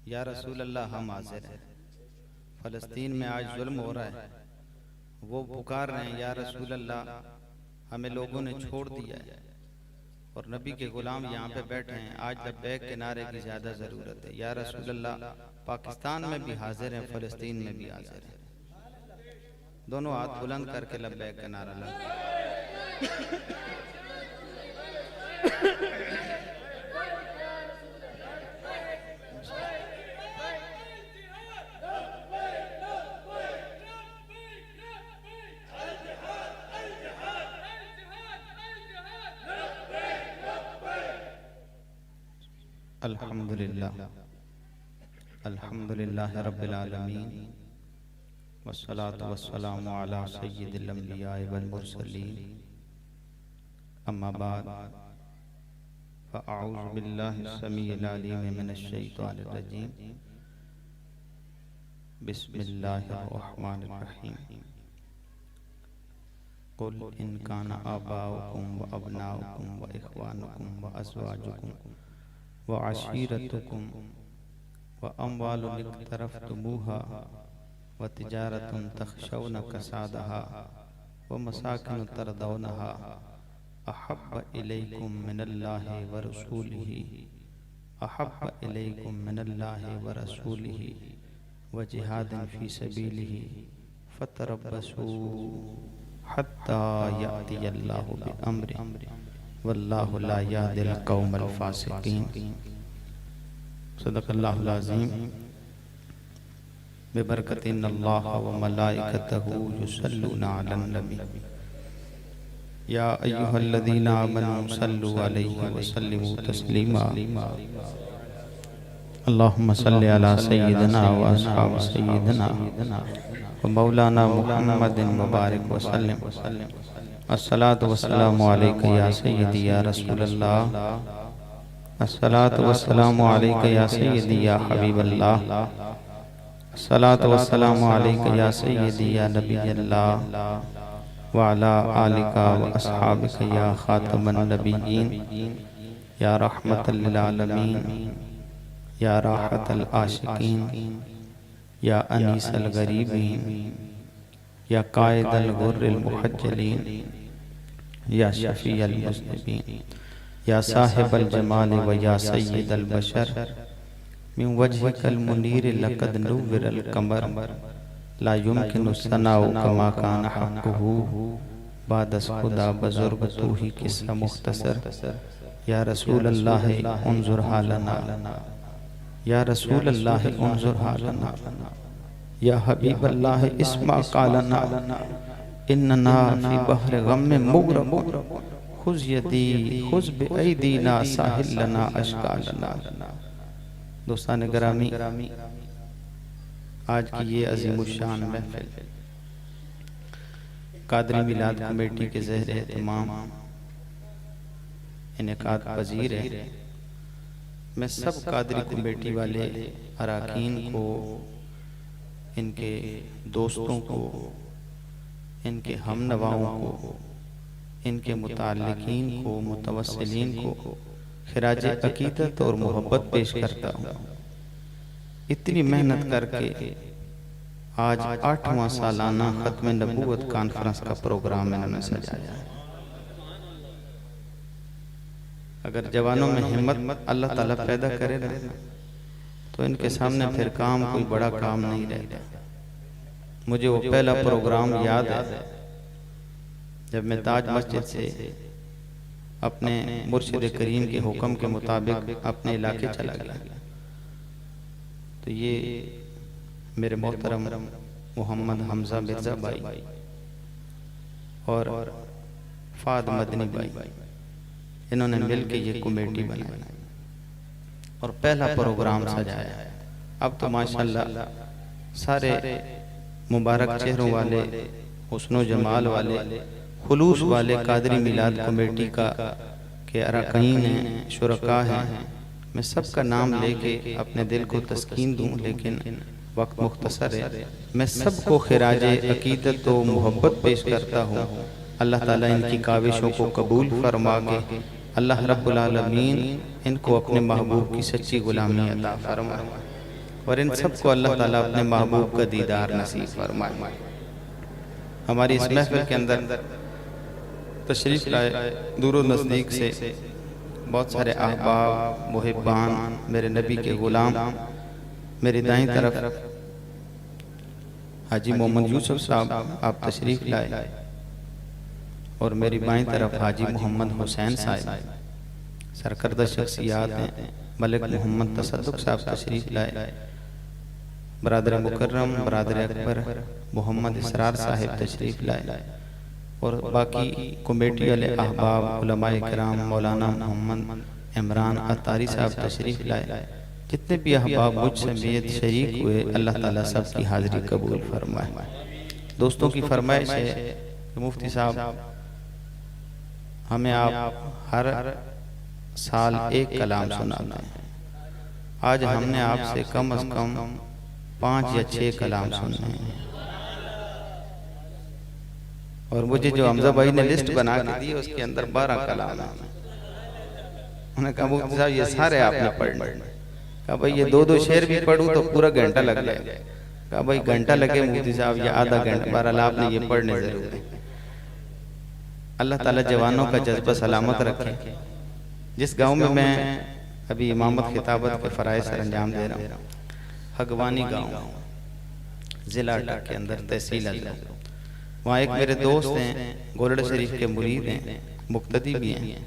या रसूल अल्लाह हम हाजिर हैं। फ़लस्तीन में आज जुल्म हो रहा है, वो पुकार रहे हैं या रसूल अल्लाह हमें लोगों ने छोड़ दिया है और नबी के गुलाम यहाँ पे बैठे हैं। आज लब्बैक के नारे की ज़्यादा ज़रूरत है। या रसूल अल्लाह पाकिस्तान में भी हाजिर हैं, फ़लस्तीन में भी हाजिर हैं। दोनों हाथ बुलंद करके लब्बैक का नारा लगा। अल्हम्दुलिल्लाह अल्हम्दुलिल्लाह रब्बिल आलमीन वस्सलातु वस्सलामु अला सय्यिदिल अंबिया वल मुरसलीन अम्मा बाद फ़अऊज़ु बिल्लाहिस समीइल अलीम मिनश शैतानिर रजीम बिस्मिल्लाहिर रहमानिर रहीम कुल इन काना आबाउकुम व अबनाउकुम व इख्वानुकुम व अज़वाजुकुम व अशीरतुकुम व अम्वालुन इक़्तरफ़्तुमूहा व तिजारतुन तख़शौना कसादहा व मसाकिन तरदौनहा अहब्ब इलैकुम मिनल्लाहि व रसूलिही अहब्ब इलैकुम मिनल्लाहि व रसूलिही व जिहादिन फ़ी सबीलिही फ़तरब्बसू हत्ता यअतियल्लाहु बिअम्रिही वल्लाहु ला यहदिल कौमल फ़ासिक़ीन। सदक़ल्लाहुल अज़ीम। बिबरकतिन्नल्लाह व मलाइकतहु युसल्लूना अलन नबी या अय्युहल्लज़ीना आमनू सल्लु अलैहि व सल्लिमू तस्लीमा। अल्लाहुम्मा सल्लि अला सय्यिदिना व अस्हाबि सय्यिदिना व मौलाना मुहम्मदिन मुबारक व सल्लिम। अस्सलातु वस्सलामु अलैका या सय्यदी या रसूलल्लाह। अस्सलातु वस्सलामु अलैका या सय्यदी या हबीबल्लाह। अस्सलातु वस्सलामु अलैका या सय्यदी या नबीयल्लाह व अला आलिका व अस्हाबिका या खातमन नबिय्यीन या रहमतल लिल आलमीन या राहतल आशिकीन या अनीसल गरीबीन या कायदल गुर्रिल मुहज्जलीन या शफीअल मुज़निबीन या साहिबल जमाल व या सय्यिदल बशर मिन वजहिकल मुनीर लक़द नुव्विरल क़मर ला युमकिनु सनाउ कमा कान हक़्क़ुहु बादस खुदा बुज़ुर्ग तू ही किस्सा मुख्तसर। या रसूल अल्लाह उन्ज़ुर हालना या रसूल अल्लाह उन्ज़ुर हालना या हबीब अल्लाह इस्मा कालना इन्नना फी बहर गम मुग़रक़ून खुज़ यदी खुज़ बिअयदीना साहिल लना अश्कालना। दोस्तान गिरामी, आज की ये अज़ीमुश्शान महफ़िल कादरी मिलाद कमेटी के ज़हर एहतमाम इनेकाद पज़ीर है। मैं सब कादरी कमेटी वाले अरकान को, इनके दोस्तों को, इनके हमनवाओं को, इनके मुताल्लिकीन को, मुतवस्सिलीन को खिराज अकीदत और मोहब्बत पेश करता हूँ। इतनी मेहनत करके आज 8वां सालाना ख़त्म नबूवत कॉन्फ्रेंस का प्रोग्राम इन्होंने सजाया है। अगर जवानों में हिम्मत अल्लाह ताला पैदा करे ना, तो इनके सामने फिर काम कोई बड़ा काम नहीं रहता। मुझे वो पहला प्रोग्राम याद है जब मैं ताज मस्जिद से अपने मुर्शिद करीम के हुक्म के मुताबिक अपने इलाके चला गया। तो ये मेरे मोहतरम मोहम्मद हमजा मिर्ज़ा भाई और फाद मदनी भाई, इन्होंने मिल के ये कमेटी बनाई और पहला प्रोग्राम सजाया। अब तो माशाल्लाह सारे मुबारक चेहरों वाले, हुस्नो जमाल वाले, खुलूस वाले कादरी मिलाद कमेटी का के अरकान हैं, शुरका हैं। मैं सबका नाम लेके अपने दिल को तस्कीन दूं, लेकिन वक्त मुख्तसर है। मैं सबको खिराज अकीदत व मोहब्बत पेश करता हूँ। अल्लाह ताला इनकी काविशों को कबूल फरमा के अल्लाह रब्बुल आलमीन इनको अपने महबूब की सच्ची गुलामी अता फरमाए। और इन सबको अल्लाह ताला अपने महबूब का दीदार नसीब फरमाए। हमारी इस महफिल के अंदर तशरीफ़ लाए दूर नज़दीक से बहुत सारे अहबाब मुहिब्बान, मेरे नबी के ग़ुलाम। मेरी दाईं तरफ हाजी मोहम्मद यूसुफ साहब आप तशरीफ़ लाए और मेरी बाईं तरफ हाजी मोहम्मद हुसैन साहब सरकर्दा शख्सियात हैं। मलिक मोहम्मद तसद्दुक़ साहब तशरीफ़ लाए। बरादर मुकर्रम बरादर अकबर मोहम्मद इसरार साहब तशरीफ़ लाए और बाकी कमेटी वाले अहबाब उलमाए किराम मौलाना मोहम्मद इमरान अतारी साहब तशरीफ़ लाए। जितने भी अहबाब मुझ समेत शरीक हुए, अल्लाह ताला सब की हाज़िरी कबूल फरमाए। दोस्तों की फरमाइश है कि मुफ्ती साहब हमें आप हर साल एक कलाम सुनाते हैं। आज हमने आपसे कम अज़ कम 5 या 6 कलाम सुनने हैं और मुझे जो हमजा भाई ने लिस्ट बना के दी उसके अंदर 12 कलाम है। उन्होंने कहा मुफ्ती साहब ये सारे आपने पढ़ने। कहा भाई ये 2-2 शेर भी पढ़ूं तो पूरा घंटा लग जाएगा। कहा भाई घंटा लगे मुफ्ती साहब या आधा घंटा, बहरहाल आपने ये पढ़ने जरूर है। अल्लाह ताला जवानों का जज्बा सलामत रखे। जिस गांव में मैं अभी इमामत खिताबत के फ़राइज़ सर अंजाम दे रहा हूँ, हगवानी गांव ज़िला अटक के अंदर तहसील अजरा, वहाँ एक मेरे दोस्त हैं, गोलड़ शरीफ के मुरीद हैं, मुक्तदी भी हैं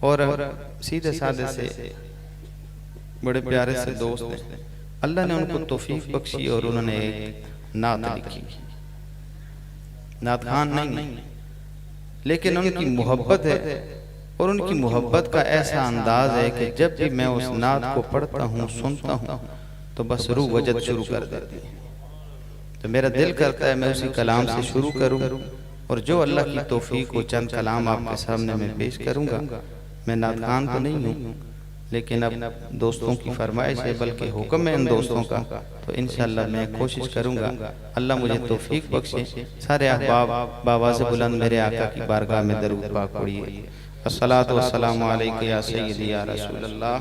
और सीधे साधे से बड़े प्यारे से दोस्त हैं। अल्लाह ने उनको तौफीक बख्शी और उन्होंने एक नात लिखी। नात खान नहीं, लेकिन उनकी मोहब्बत है और उनकी मोहब्बत का ऐसा अंदाज है कि जब भी मैं उस नात को पढ़ता हूँ सुनता हूँ तो बस रूह वजद शुरू कर देती है। तो मेरा दिल करता है मैं उसी कलाम से शुरू करूँ और जो अल्लाह की तौफीक को चंद कलाम आपके सामने मैं पेश करूँगा। मैं नात खान तो नहीं हूँ, लेकिन अब दोस्तों की फरमाइश है, बल्कि हुक्म है इन दोस्तों का, तो इंशाअल्लाह मैं कोशिश करूँगा। अल्लाह मुझे तौफीक बख्शे। सारे अहबाब बावाज़ बुलंद मेरे आका की बारगाह में दरूद पाक पढ़िए। अस्सलातु वस्सलामु अलैका या सय्यदी या रसूलल्लाह।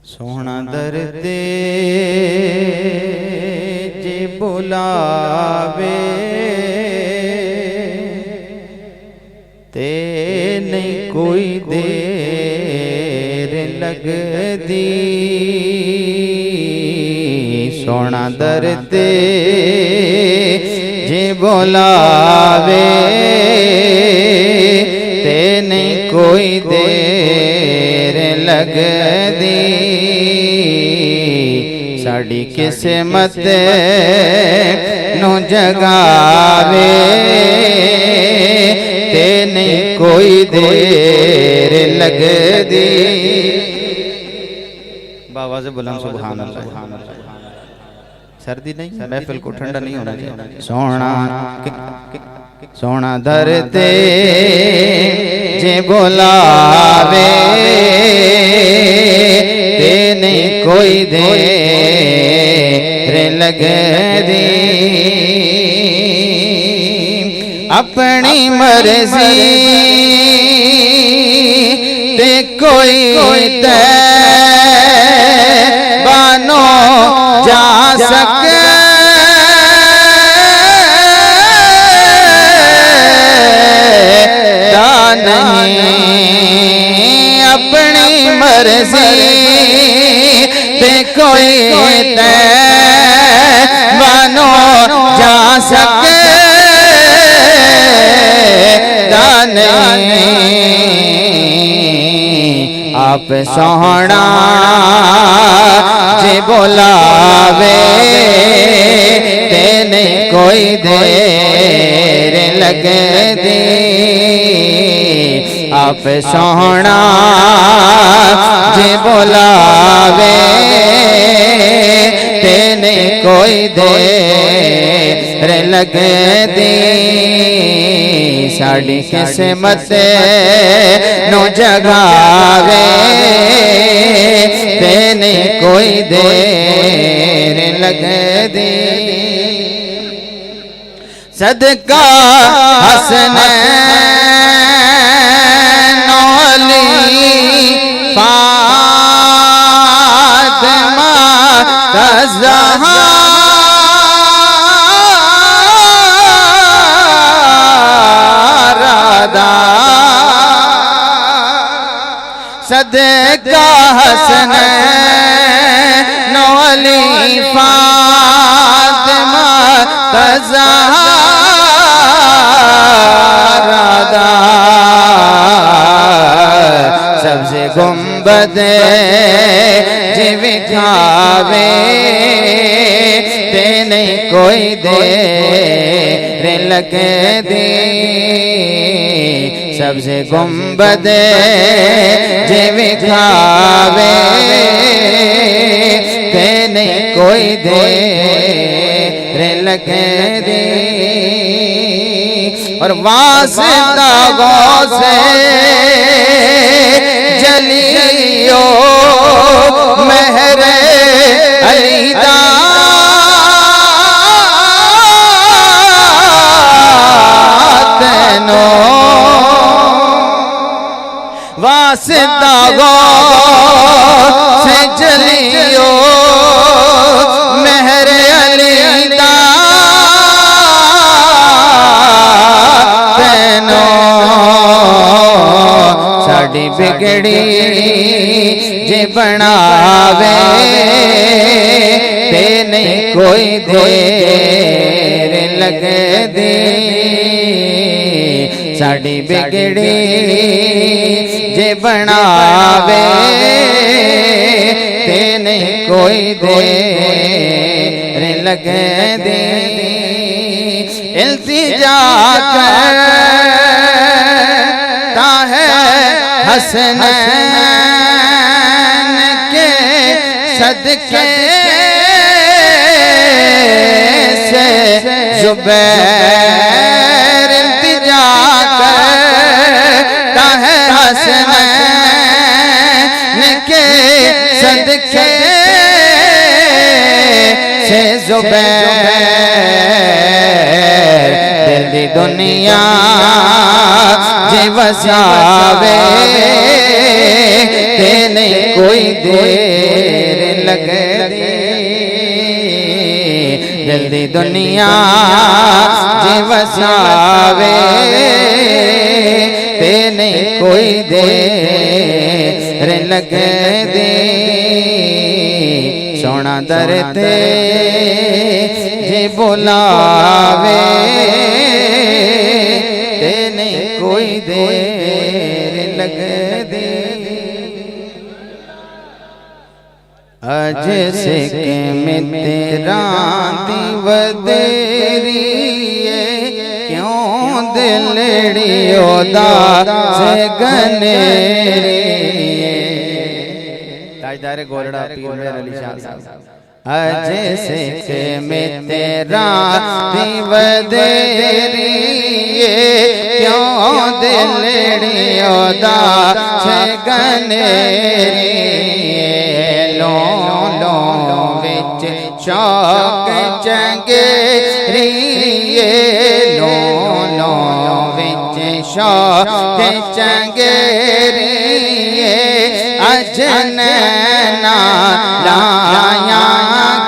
सोहना दर ते जे बुलावे ते नहीं कोई देर लगदी। सोहना दर ते जे बुलावे ते नहीं कोई देर लगदी। साड़ी किस्मत नु जगावे ते नहीं कोई देर लगदी। बाबा से बुलंद सुभान अल्लाह। सर्दी नहीं, महफिल को ठंडा नहीं होना चाहिए। सोना दर ते जे बुलावे ते नहीं कोई देर लगदी। अपनी मर्जी ते कोई ते बानो जा सके नहीं। अपनी मर्जी ते कोई ते बानो जा सके नहीं। आप सोहना जे बुलावे ते नहीं कोई देर लगदी। आप सोहना जे बुलावे ते नहीं कोई देर लगदी। साड़ी किस्मत नु जगावे ते नहीं कोई देर लगदी। सदका हसनैन सदका हसनैन अली फातिमा ज़हरा सबसे गुंबदे जिविखावे ते नहीं कोई देर लगे दी सबसे गुंबदे जिविखावे ते नहीं कोई देर लगे दी और वास्ता गौसे जलियो महरे अलीदा तेनो वास्ता गौसे जलियो महरे अलीदा तेनो साड़ी बिगड़ी जे बनावे ते नहीं कोई देर लगे दे साड़ी बिगड़ी जे बनावे ते नहीं कोई देर लगे दे इल्तिजा करता है हसनैन के सदके से ज़ुबैर इल्तिजा करता है हसनैन के सदके से ज़ुबैर दिल दी दुनिया जे वसावे ते नहीं कोई देर लगे दिल दी दुनिया जे वसावे ते नहीं कोई देर लगे दे सोना दर ते जे बुलावे ते नहीं कोई देर लगे दे अज से के में तेरा दीवदेरी क्यों दिलड़ी उदास गनेरी ताजदार गोलड़ा पीर मेर अली शाह साहब अज से के में तेरा दीवदेरी क्यों दिलड़ी उदास गनेरी लो लो विच शौक चंगेरी लो लो विच शौक चंगेरी अजनैना लाया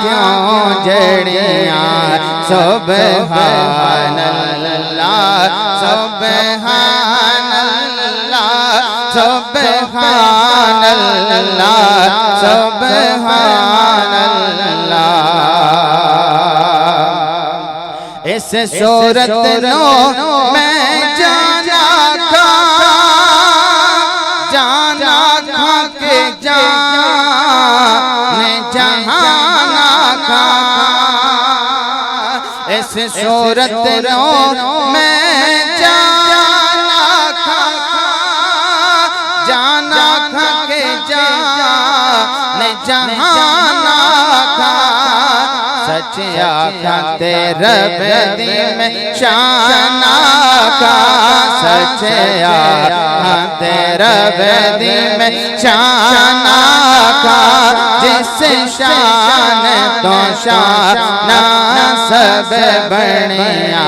क्यों जड़िया सुबहान अल्लाह सुबहान अल्लाह सुबहान अल्लाह सुबहान अल्लाह इस सूरत नो मैं जाना खा के जाने जहाना खा इस सूरत नो मैं जाना खा के जाने जहाना खा सच आखा तेरे बदी में शाना का सच आखा तेरे बदी में शाना का जिस शान तो शाना सब बनिया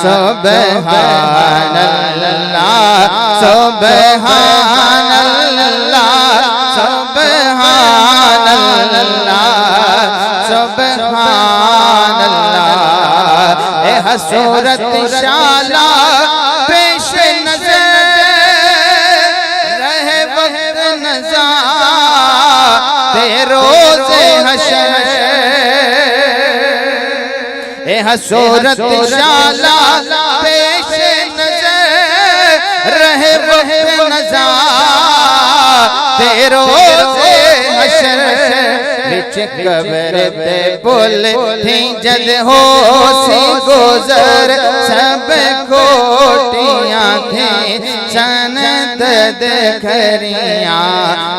सुबहान अल्लाह सुबहान अल्लाह सुबहान अल्लाह सुबहान अल्लाह ए हसूरत शाला पेश नजर रहे वक्त न हसूरत शाला पेश नजर रहे वक्त नजा तेरो से हशर विच कब्र ते बोल थी जद हो सी गुजर सब कोटियां थी सनत देखरिया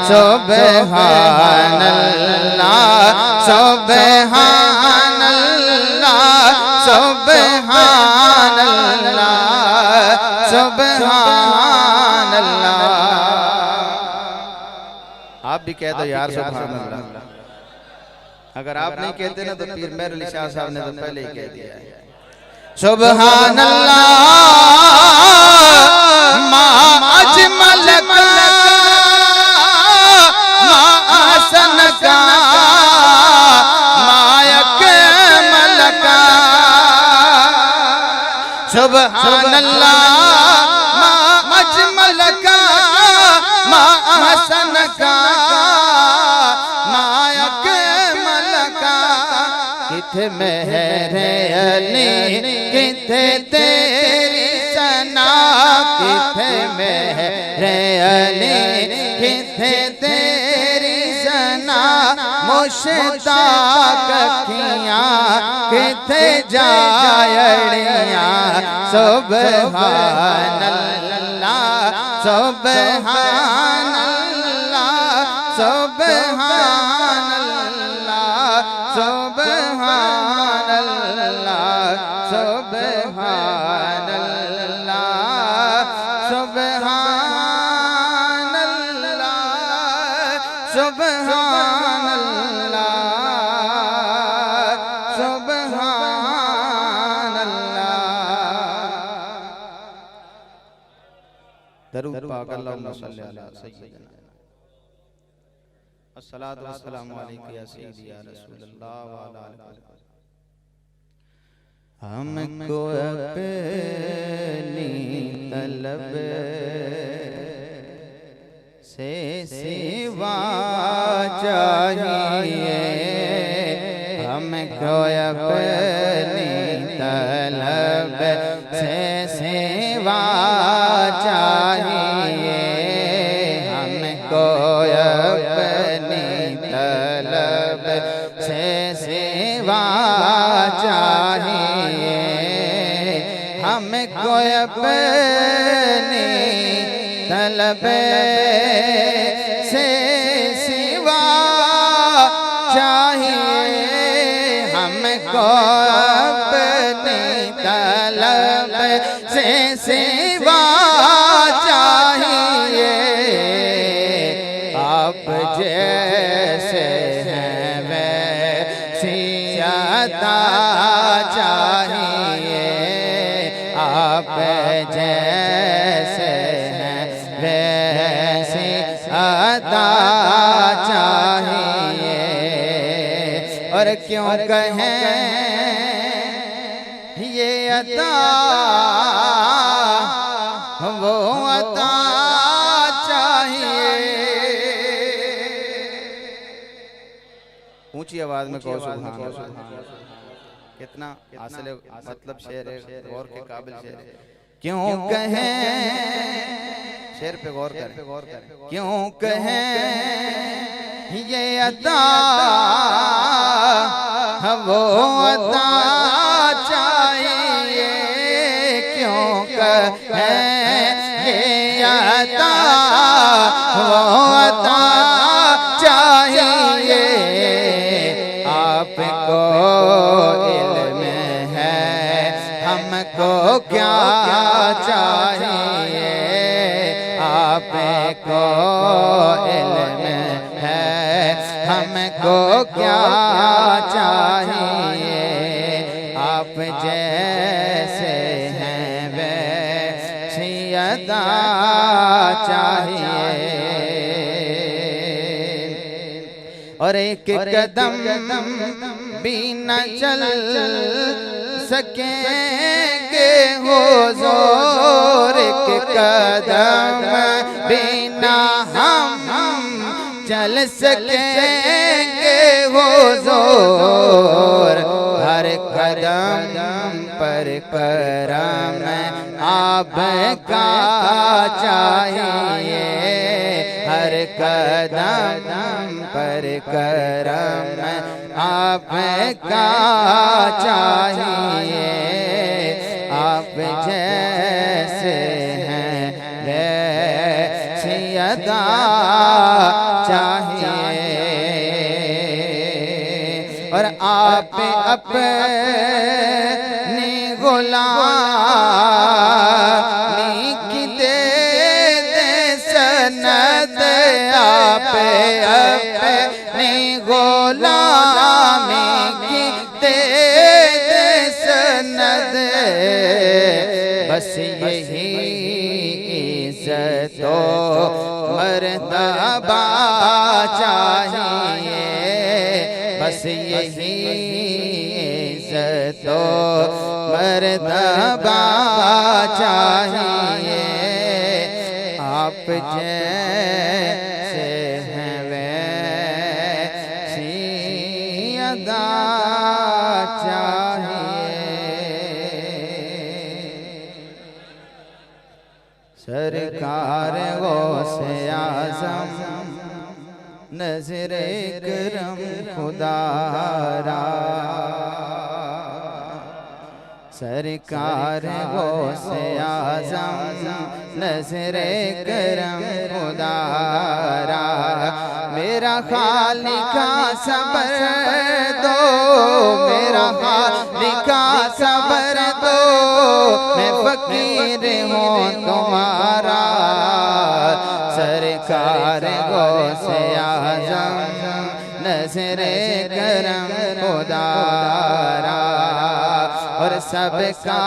सुबहान अल्लाह सुबहान अल्लाह सुबहान अल्लाह सुबहान अल्लाह। आप भी कह दो यार सुभान अल्लाह। अगर आप नहीं कहते ना तो पीर मेहर अली शाह साहब ने तो पहले ही कह दिया है। सुभान अल्लाह मा अजमल का मा अहसन का मा अकमल का सुभान अल्लाह मा अजमल का मा अहसन का मा अकमल का। किथे मेहर अली किथे तेरी सना किथे मेहर अली किथे तेरी सना मुश्ताक अखियां किथे जायड़ियां सुबहान अल्लाह सुबहान अल्लाह सुबहान अल्लाह सुबहान अल्लाह सुबहान अल्लाह सुबहान अल्लाह सुबहान अल्लाह सुबहान अल्लाह। दरूद पाक अल्लाहुम्मा सल्ली अला सय्यिदना अस्सलातु वस्सलामु अलैका या सय्यदी या रसूलल्लाह व अला आलिहि। हमको अपनी तलब से सिवा चाहिए हमको अपनी तलब से सिवा चाहिए हमको अपनी तलब से सिवा चाहिए हमको अपनी तलब से सिवा चाहिए हमको अपनी तलब से सिवा चाहिए। आप जैसे हैं वैसी अता चाहिए आप जैसे हैं वैसी अता चाहिए। और क्यों कहें ये अता वो अता चाहिए। ऊंची आवाज में कहो सुभान अल्लाह। कितना हासिल मतलब शेर है गौर के काबिल शेर है। क्यों कहें शेर पे गौर करें क्यों कहें ये अता वो अता चाहिए क्यों कहें ये अता वो अता चाहिए। आपको इल्म है हमको क्या चाहिए आपको इल्म है हमको क्या चाहिए। आप जैसे हैं वैसी अता चाहिए। और एक कदम भी न चल सकेंगे हुज़ूर एक कदम भी न हम चल सकेंगे हुज़ूर हर कदम पर करम आपका चाहिए, हर कदम पर करम आपका चाहिए। आप जैसे हैं वैसी अदा चाहिए, और आप अपनी गुलामी की दे दे सनद, आप अपनी गुलामी की दे दे सनद। बस यही इज़्ज़त मर्तबा चाहिए, बस यही इज़्ज़त मर्तबा चाहिए। आप जैसे हैं वैसी अदा सरकार गौसे आज़म नज़रे करम खुदारा, सरकार गौसे आज़म नज़रे करम खुदारा। मेरा खालिका सबर दो, मेरा खालिका सबर दो, मैं फकीर हूँ तुम्हारा। सरकार गौसे आज़म नज़रे करम खुदारा, और सबका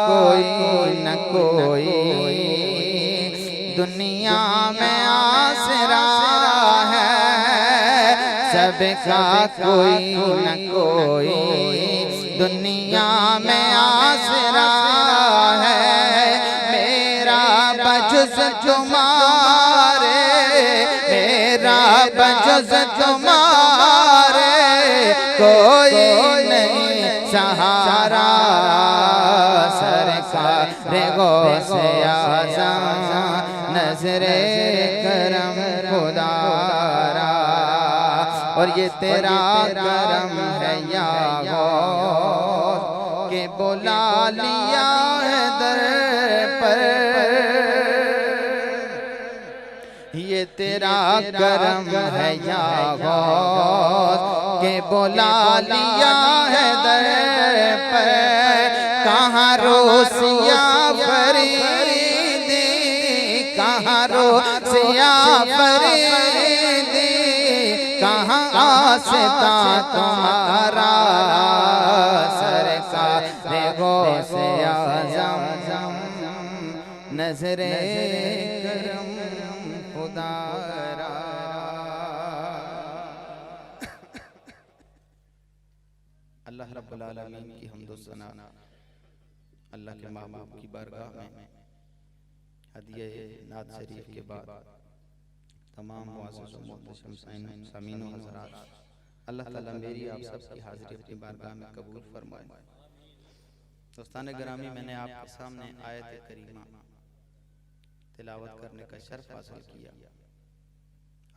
कोई न कोई दुनिया में आसरा है, सबका कोई न कोई दुनिया में आसरा है। मेरा बजुज़ तुम्हारे, मेरा बजुज़ तुम्हारे कोई नहीं सहारा। सरकार गौसे आज़म नज़रे करम खुदारा, और ये तेरा करम है या गौस के बुला लिया है दर पर, ये तेरा करम है या गौस के बुला लिया है दर पर। कहाँ रोसिया फरीदी, कहाँ रोसिया फरीदी, कहाँ आस्था तुम्हारा। सरकार गौसे आज़म नज़रे करम खुदारा। अल्लाह रब्बुल आलमीन की हम्द व सना अल्लाह के महबूब की बारगाह में हदिया नात शरीफ के बाद तमाम मुअज़्ज़ज़ व मुहतरम सामीन व हज़रात, अल्लाह ताला मेरी आप सबकी हाज़िरी अपनी बारगाह में कबूल फरमाए। दोस्तान गिरामी, मैंने आपके सामने आयत करीमा तिलावत करने का शर्फ हासिल किया।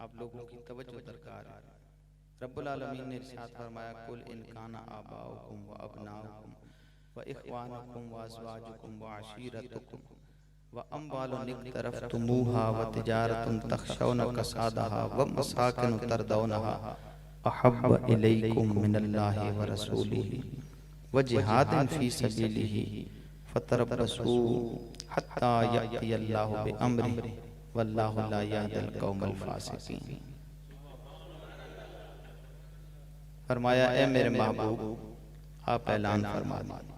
आप लोगों की तवज्जो दरकार है। रब्बुल आलमीन ने इरशाद फरमाया, कुल इन काना आबाउकुम व अबनाउकुम व इख्वानुकुम व अज़वाजुकुम व अशीरतुकुम व अम्वालुन इक़्तरफ़्तुमूहा व तिजारतुन तख़शौना कसादहा व मसाकिनु तरदौनहा अहब्ब इलैकुम मिनल्लाहि व रसूलिही व जिहादिन फ़ी सबीलिही फ़तरब्बसू हत्ता यअतियल्लाहु बिअम्रिही वल्लाहु ला यहदिल कौमल फ़ासिक़ीन। फरमाया, ए मेरे महबूब, आप ऐलान फरमा दीजिए,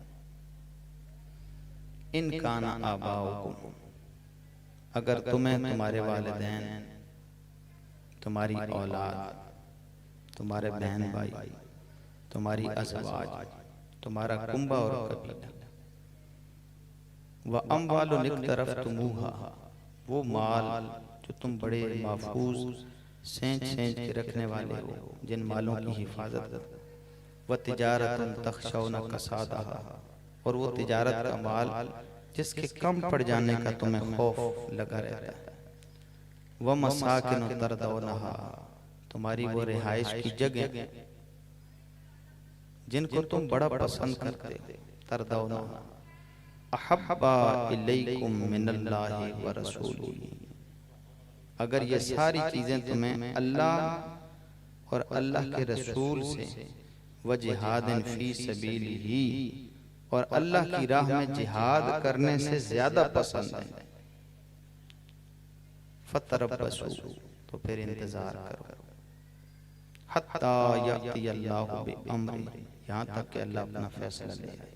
इन काना आबाउकुम, अगर तुम्हें तुम्हारे वालिदैन, तुम्हारी औलाद, तुम्हारे बहन भाई, तुम्हारी अज़वाज, तुम्हारा कुंबा और कबीला, व अम्वालुन इक़्तरफ़्तुमूहा, वो माल जो तुम बड़े महफूज सेंच सेंच के रखने वाले हो, जिन मालों की हिफाजत व तिजारतुन तखशौना कसादहा, और वो तिजारत का माल जिसके कम पड़ जाने का तुम्हें खौफ लगा रहता है। व मसाकिन तरदौनहा, तुम्हारी वो रिहाइश की जगह जिनको तुम बड़ा पसंद करते, तरदौनहा अहब्बा इलैकुम मिनल्लाहि व रसूलिही, अगर ये सारी चीजें तुम्हें अल्लाह और अल्लाह के रसूल से, व जिहादिन फी सबीलिही, और अल्लाह की राह में जिहाद करने से ज्यादा पसंद है, फतरब्बसू, तो फिर इंतजार करो, हत्ता याती अल्लाहु बिअम्री, यहाँ तक कि अल्लाह अपना फैसला ले आए।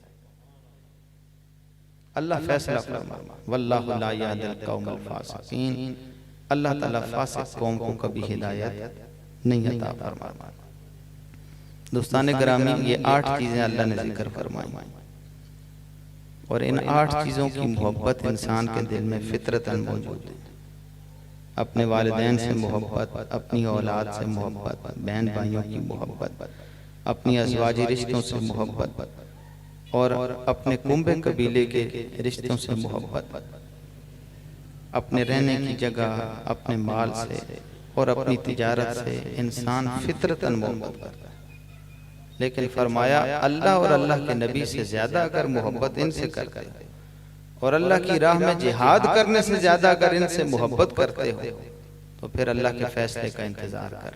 अल्लाह फैसला फरमाए, वल्लाहु ला यहदिल कौमल फासिकीन, अल्लाह ताला फासिक कौम को कभी हिदायत नहीं अता फरमाता। दोस्तान गिरामी, ये 8 चीजें अल्लाह ने जिक्र फरमाई, और इन 8 चीजों की मोहब्बत इंसान के दिल में फितरतन मौजूद है। अपने वालिदैन से मोहब्बत, अपनी औलाद से मोहब्बत, बहन भाइयों की मोहब्बत, अपनी अज़वाजी रिश्तों से मोहब्बत, और अपने कुंबे कबीले के रिश्तों से मोहब्बत, अपने रहने की जगह, अपने माल से और अपनी तिजारत से इंसान फितरतन मोहब्बत करता है। लेकिन फरमाया अल्लाह और अल्लाह के नबी से ज्यादा अगर मोहब्बत इनसे करते हो, और अल्लाह की राह में जिहाद करने से ज्यादा अगर इनसे मोहब्बत करते हो, तो फिर अल्लाह के फैसले का इंतजार कर।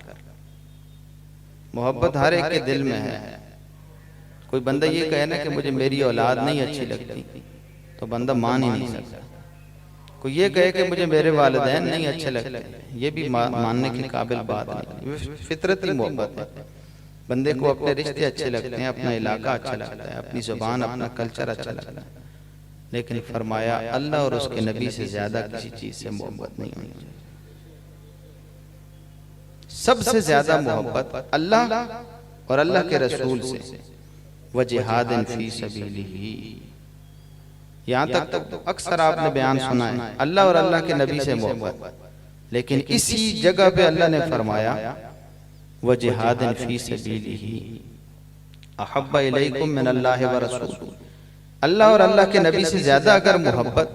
मोहब्बत हर एक के दिल में है। कोई बंदा ये कहे ना कि मुझे मेरी औलाद नहीं अच्छी लगती, तो बंदा मान ही नहीं सकता। कोई ये कहे कि मुझे मेरे वालिदैन नहीं अच्छे लगते, ये भी मानने की काबिल बात नहीं। फितरती मोहब्बत है। बंदे को अपने रिश्ते अच्छे लगते हैं, अपना इलाका अच्छा लगता है, अपनी जुबान, अपना कल्चर अच्छा लगता है, लेकिन फरमाया अल्लाह और उसके नबी से ज्यादा किसी चीज से मोहब्बत नहीं होनी चाहिए। सबसे ज्यादा मोहब्बत अल्लाह और अल्लाह के रसूल से, व जिहादिन फी सबीलिही। यहाँ तक तो अक्सर आपने बयान सुना है अल्लाह और अल्लाह के नबी से मोहब्बत, लेकिन इसी जगह पे अल्लाह ने फरमाया व जिहादिन फी सबीलिही अहब्बा इलैकुम मिनल्लाहि व रसूलिही। अल्लाह और अल्लाह के नबी से ज्यादा अगर मोहब्बत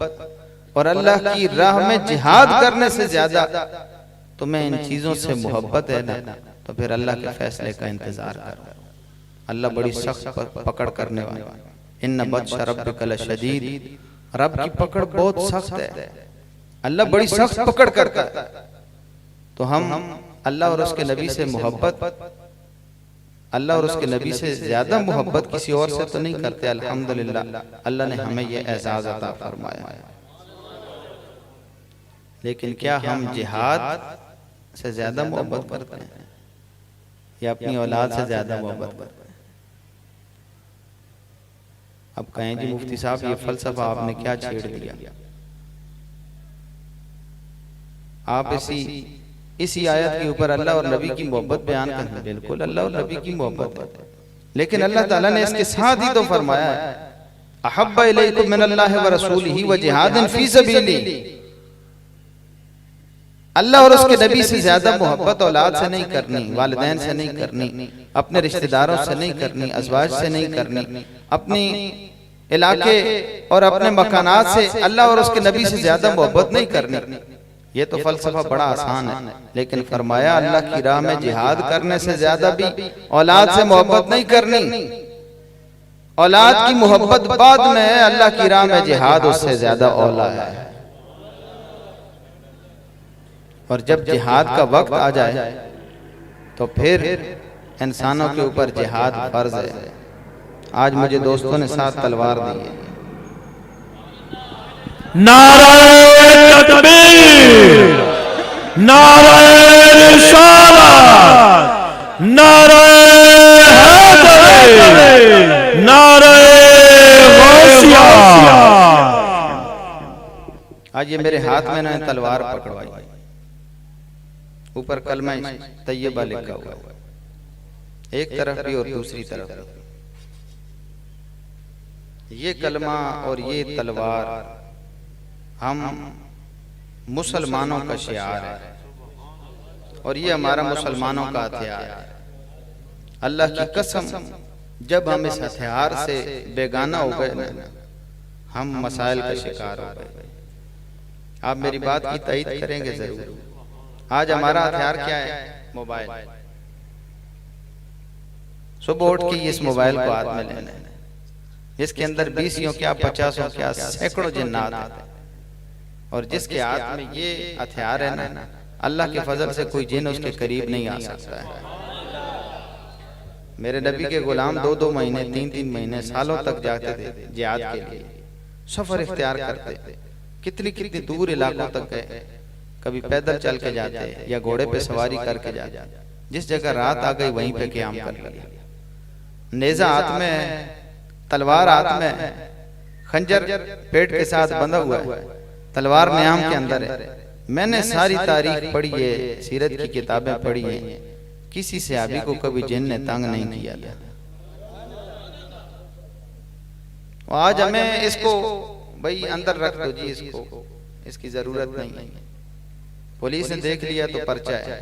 और अल्लाह की राह में जिहाद करने से ज्यादा तुम्हें इन चीजों से मोहब्बत है ना, तो फिर अल्लाह के फैसले का इंतजार करो। अल्लाह बड़ी सख्त पकड़ करने वाला। इन्ना बत्श रब्बिका लशदीद, रब की पकड़ बहुत सख्त है। अल्लाह बड़ी सख्त पकड़ करता है। तो हम अल्लाह और उसके नबी से मोहब्बत, अल्लाह और उसके नबी से ज्यादा मोहब्बत किसी और से तो नहीं करते। अल्हम्दुलिल्लाह अल्लाह ने हमें यह एजाज अता फरमाया। लेकिन क्या हम जिहाद से ज्यादा मोहब्बत करते हैं या अपनी औलाद से ज्यादा मोहब्बत करते हैं? अब कहें जी मुफ्ती साहब ये फलसफा आपने क्या छेड़ दिया। आप इसी आयत के ऊपर अल्लाह और नबी की मोहब्बत बयान करते हैं। बिल्कुल अल्लाह और नबी की मोहब्बत है, लेकिन अल्लाह ताला ने इसके साथ ही तो फरमाया है अहब्बा इलैकुम मिनल्लाहि व रसूलिही व जिहादिन फी सबीलिही। अल्लाह और उसके नबी से ज्यादा मोहब्बत औलाद से नहीं करनी, वालिदैन से नहीं करनी, अपने रिश्तेदारों से नहीं करनी, अज़वाज से नहीं करनी, अपनी इलाके और अपने मकानात से अल्लाह और उसके नबी से ज्यादा मोहब्बत नहीं करनी। ये तो फलसफा बड़ा आसान है, लेकिन फरमाया अल्लाह की राह में जिहाद करने से ज्यादा भी औलाद से मोहब्बत नहीं करनी। औलाद की मोहब्बत बाद में है, अल्लाह की राह में जिहाद उससे ज्यादा औला है। और जब जिहाद का वक्त आ जाए तो फिर इंसानों के ऊपर जिहाद फर्ज है। आज मुझे दोस्तों ने 7 तलवार दी है। नारे तकबीर, नारे रिसालत, नारे हैदरी, नारे गौसिया। आज ये मेरे हाथ में ना तलवार पकड़वाई, ऊपर कलमा तैयबा लिखा हुआ है, एक तरफ भी और दूसरी तरफ भी। ये कलमा और ये तलवार हम मुसलमानों का शियार है, और ये हमारा मुसलमानों का हथियार है। अल्लाह की कसम जब हम इस हथियार से बेगाना हो गए ना, हम मसाइल का शिकार हो गए। आप मेरी बात की तायीद करेंगे जरूर। आज हमारा हथियार क्या है? मोबाइल। सुबह उठ के इस मोबाइल को हाथ में लेना है, जिसके अंदर 20 हो क्या 50 हो क्या सैकड़ों जिन्नात है, और जिसके हाथ में ये हथियार है ना, अल्लाह के फजल से कोई जिन उसके करीब नहीं आ सकता है। मेरे नबी के गुलाम 2-2 महीने 3-3 महीने सालों तक जाते थे जिहाद के लिए, सफर इख्तियार करते, कितनी कितनी दूर इलाकों तक गए, कभी पैदल चल के जाते या घोड़े पे सवारी करके जाते। जिस जगह रात आ गई वहीं पे क़याम कर लिया। नेजा हाथ में, तलवार हाथ में, खंजर पेट के साथ बंधा हुआ है, तलवार न्याम के अंदर है। मैंने सारी तारीख पढ़ी है, सीरत की किताबें पढ़ी हैं, किसी सहाबी को कभी जिन ने तंग नहीं किया था। आज हमें इसको भाई अंदर रख दो जी, इसको, इसकी जरूरत नहीं है। पुलिस ने देख लिया तो पर्चा है,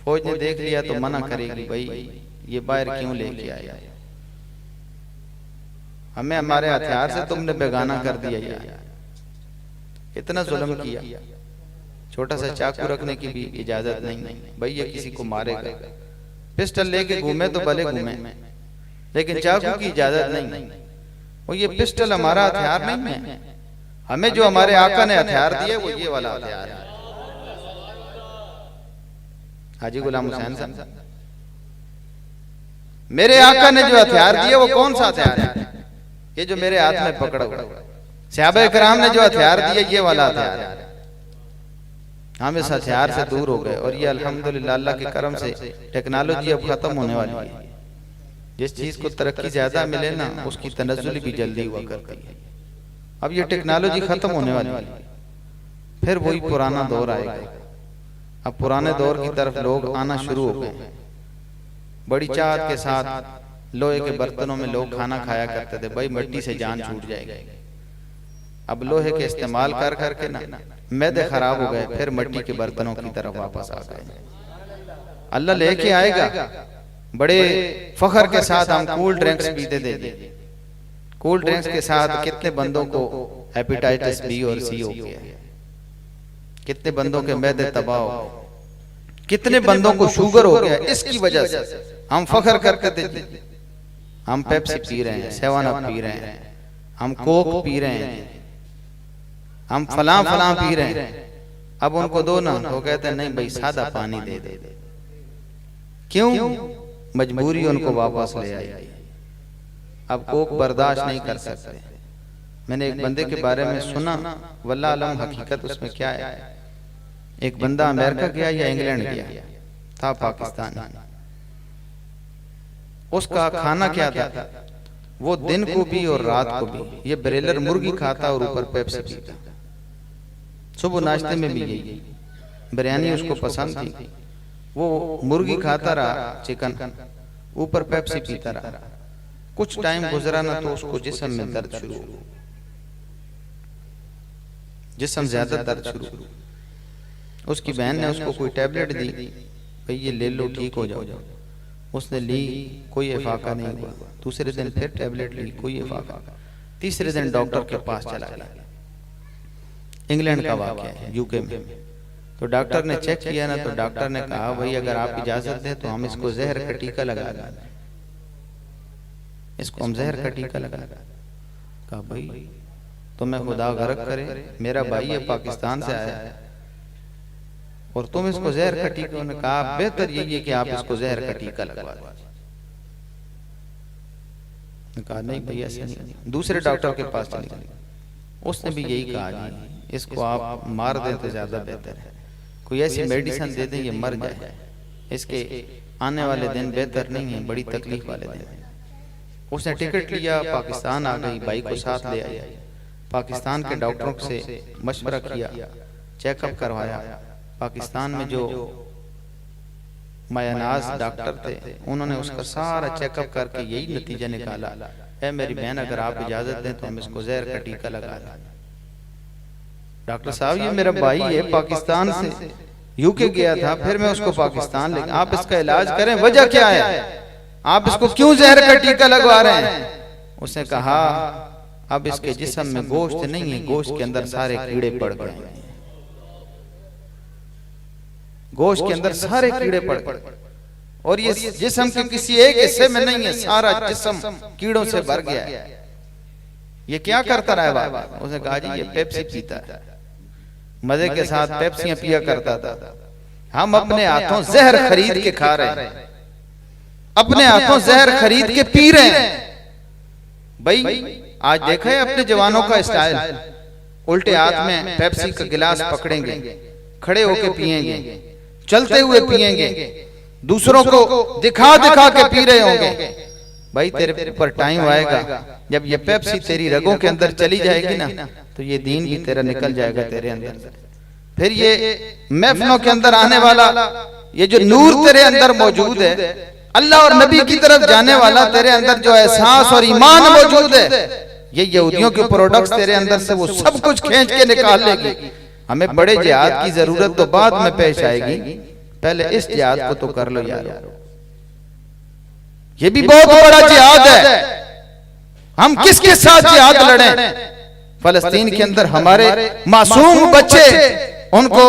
फौज ने देख लिया तो मना करेगी, भाई ये बाहर क्यों लेके आया, हमें हमारे हथियार से तुमने बेगाना कर दिया यार, इतना जुल्म किया। छोटा सा चाकू रखने की भी इजाजत नहीं, भाई ये किसी को मारेगा। पिस्टल लेके घूमे तो भले घूमे, लेकिन चाकू की इजाजत नहीं। और ये पिस्टल हमारा हथियार नहीं है, हमें जो हमारे आका ने हथियार दिए वो ये वाला हथियार है। हाजी गुलाम हुसैन साहब, मेरे आका ने जो हथियार दिए वो कौन सा हथियार है? ये जो मेरे हाथ में पकड़ा हुआ। सहाबा कराम ने जो हथियार दिए ये वाला हथियार है। हम इस हथियार से दूर हो गए, और ये अल्हम्दुलिल्लाह अल्लाह के करम से टेक्नोलॉजी अब खत्म होने वाली है। जिस चीज को तरक्की ज्यादा मिले ना, उसकी तनज़्ज़ुल भी जल्दी हुआ करती है। अब ये टेक्नोलॉजी खत्म होने वाली है, फिर वही पुराना दौर आएगा। अब पुराने दौर की तरफ लोग आना शुरू हो गए। बड़ी चाहत के साथ लोहे के बर्तनों में लोग खाना खाया करते थे, भाई मिट्टी से जान छूट जाएगी। अब लोहे के इस्तेमाल कर करके ना मैदे खराब हो गए, फिर मिट्टी के बर्तनों की तरफ वापस आ गए। अल्लाह लेके आएगा। बड़े फखर के साथ हम कूल ड्रिंक्स पीते थे। कूल ड्रिंक्स के साथ कितने बंदों को हेपेटाइटिस बी और सी हो गया, कितने बंदों के मैदे तबाह हो, कितने बंदों को शुगर हो गया। इसकी वजह से हम फखर करते थे, हम पेप्सी पी रहे हैं, 7 अप पी रहे हैं, हम कोक पी रहे हैं, हम फलां फलां पी रहे हैं। अब उनको दो ना, वो कहते हैं नहीं भाई सादा पानी दे दे। क्यों? मजबूरी उनको वापस ले आई। अब कोक बर्दाश्त नहीं कर सकते। मैंने एक बंदे के बारे में सुना, वल्लाह आलम हकीकत उसमें क्या है। एक बंदा अमेरिका गया या इंग्लैंड गया था, पाकिस्तान। उसका खाना क्या था? वो दिन को भी और रात को भी ये ब्रेलर मुर्गी खाता और ऊपर पेप्सी पीता। सुबह नाश्ते में भी यही, बिरयानी उसको पसंद थी, वो मुर्गी खाता रहा, चिकन, ऊपर पेप्सी पीता रहा। कुछ टाइम गुजरा ना तो उसको जिस्म में दर्द शुरू, जिस्म ज्यादा दर्द शुरू। उसकी बहन ने उसको कोई टैबलेट दी, भाई ये ले लो ठीक हो जाओ। उसने ली, कोई इफाका नहीं हुआ। दूसरे दिन फिर टैबलेट ली, कोई इफाका। तीसरे दिन डॉक्टर के पास चला गया। इंग्लैंड का वाक़या है, यूके में। तो डॉक्टर ने चेक किया ना, तो डॉक्टर ने कहा भाई अगर आप इजाजत दें तो हम इसको जहर का टीका लगा दें, इसको हम जहर का टीका लगा दें। कहा भाई तो मैं खुदा गर्क करे, मेरा भाई है पाकिस्तान से आया है और तुम इसको जहर का टीका। उन्होंने कहा बेहतर यही है कि आप इसको जहर का टीका लगवा दें। कहा नहीं भैया ऐसा नहीं। दूसरे डॉक्टर के पास चले गए, उसने भी यही कहा जी इसको आप मार दें तो ज्यादा बेहतर है, कोई ऐसी मेडिसिन दे दें ये मर जाए, इसके आने वाले दिन बेहतर नहीं है, बड़ी तकलीफ वाले दिन। उसने टिकट लिया, पाकिस्तान आ गई, भाई को साथ ले आई। पाकिस्तान के डॉक्टरों से मशवरा किया, चेकअप करवाया। पाकिस्तान में जो मायानाज डॉक्टर थे उन्होंने उसका सारा चेकअप करके यही नतीजा निकाला, है मेरी बहन अगर आप इजाजत दें तो हम इसको जहर का टीका लगा दें। डॉक्टर साहब ये मेरा भाई है, पाकिस्तान से यूके गया था, फिर मैं उसको पाकिस्तान ले, आप इसका इलाज करें, वजह क्या है? आप इसको क्यों जहर का टीका लगवा रहे हैं? उसने कहा अब इसके जिस्म में गोश्त नहीं है, गोश्त के अंदर सारे कीड़े पड़ गए हैं, गोश्त के अंदर सारे कीड़े पड़ गए और ये जिस्म के किसी एक हिस्से में नहीं है, सारा जिस्म कीड़ों से भर गया है। ये क्या करता रहा है बाबा? उसने कहा जी ये पेप्सी पीता है, मजे के साथ पेप्सियां पिया करता था। हम अपने हाथों जहर खरीद के खा रहे हैं, अपने हाथों जहर खरीद के पी रहे हैं। भाई आज देखा है अपने जवानों का स्टाइल, उल्टे हाथ में पेप्सी का गिलास पकड़ेंगे, खड़े होके पिएंगे, चलते हुए पिएंगे, दूसरों को दिखा दिखा के पी रहे होंगे। भाई तेरे ऊपर टाइम आएगा जब ये पेप्सी तेरी रगों के अंदर चली जाएगी ना, तो ये दीन भी तेरा निकल जाएगा तेरे अंदर से। फिर ये महफिलों के अंदर आने वाला ये जो नूर तेरे अंदर मौजूद है, अल्लाह और नबी की तरफ जाने वाला तेरे अंदर जो एहसास और ईमान मौजूद है, ये यहूदियों के प्रोडक्ट्स तेरे अंदर से वो सब कुछ खींच के निकाल लेगी। हमें बड़े जिहाद की जरूरत तो बाद में पेश आएगी, पहले इस जिहाद को तो कर लो यार। ये भी बहुत बड़ा जिहाद है। हम किसके साथ जिहाद लड़े? फलस्तीन के अंदर हमारे मासूम बच्चे, उनको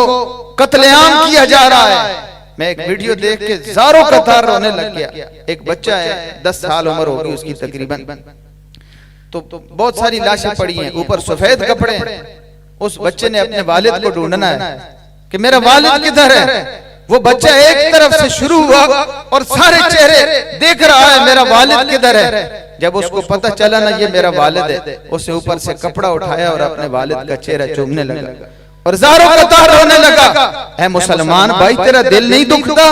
कत्लेआम किया जा रहा है। मैं एक वीडियो देख के ज़ारों कतार रोने लग गया। एक बच्चा है, 10 साल उम्र होगी उसकी तकरीबन, तो बहुत सारी लाशें पड़ी हैं, ऊपर सफेद कपड़े। उस बच्चे ने अपने वालिद को ढूंढना है कि मेरा वालिद किधर है। वो बच्चा एक तरफ से शुरू हुआ और सारे चेहरे देख रहा है मेरा वालिद किधर है। जब उसको पता चला ना ये मेरा वालिद है, उसने ऊपर से कपड़ा उठाया और अपने वालिद का चेहरा चूमने लगा और ज़ारों कतार रोने लगा। ऐ मुसलमान भाई, तेरा दिल नहीं दुखता?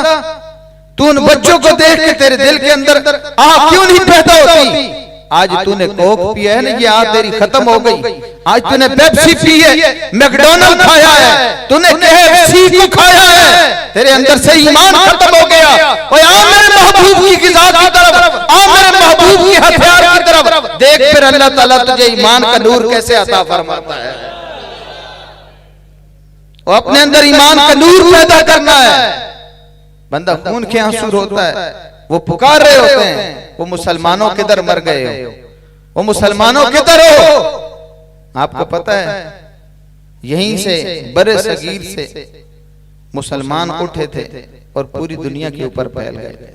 तू उन बच्चों को देख के तेरे दिल के अंदर आग क्यों नहीं पैदा होती? आज तूने कोक पिया है ना, ये आग तेरी खत्म हो गई। आज तूने पेप्सी पी है, मैकडॉनल्ड खाया है, तूने KFC को खाया है, तेरे अंदर से ईमान खत्म हो गया। ओए आ मेरे महबूब की ग़िज़ा की तरफ, आ मेरे महबूब की हथियार की तरफ देख, फिर अल्लाह ताला तुझे ईमान का नूर कैसे अता फरमाता है। और अपने अंदर ईमान का नूर पैदा करना है। बंदा खून के आंसू रोता है, वो पुकार रहे होते हैं, वो मुसलमानों किधर मर गए हो, वो मुसलमानों किधर हो। आपको पता है यहीं से बड़े सगीर से मुसलमान उठे थे और पूरी दुनिया के ऊपर फैल गए।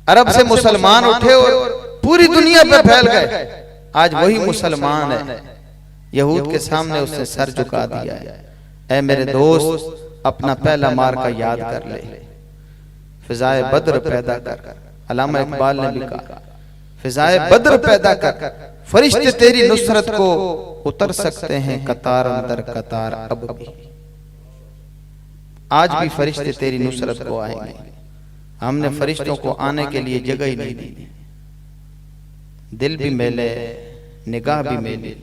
अरब से मुसलमान उठे और पूरी दुनिया पर फैल गए। आज वही मुसलमान है, यहूद के सामने उसने सर झुका दिया है। ऐ मेरे दोस्त, अपना पहला मार का याद कर ले, फिजाए बद्र पैदा कर। अल्लामा इकबाल ने लिखा, फिजाए बद्र पैदा कर, फरिश्ते तेरी नुसरत को उतर सकते हैं कतार अंदर कतार अब भी। आज भी फरिश्ते तेरी नुसरत को आएंगे। हमने फरिश्तों को आने के लिए जगह ही नहीं दी। दिल भी मेले, निगाह भी मेले।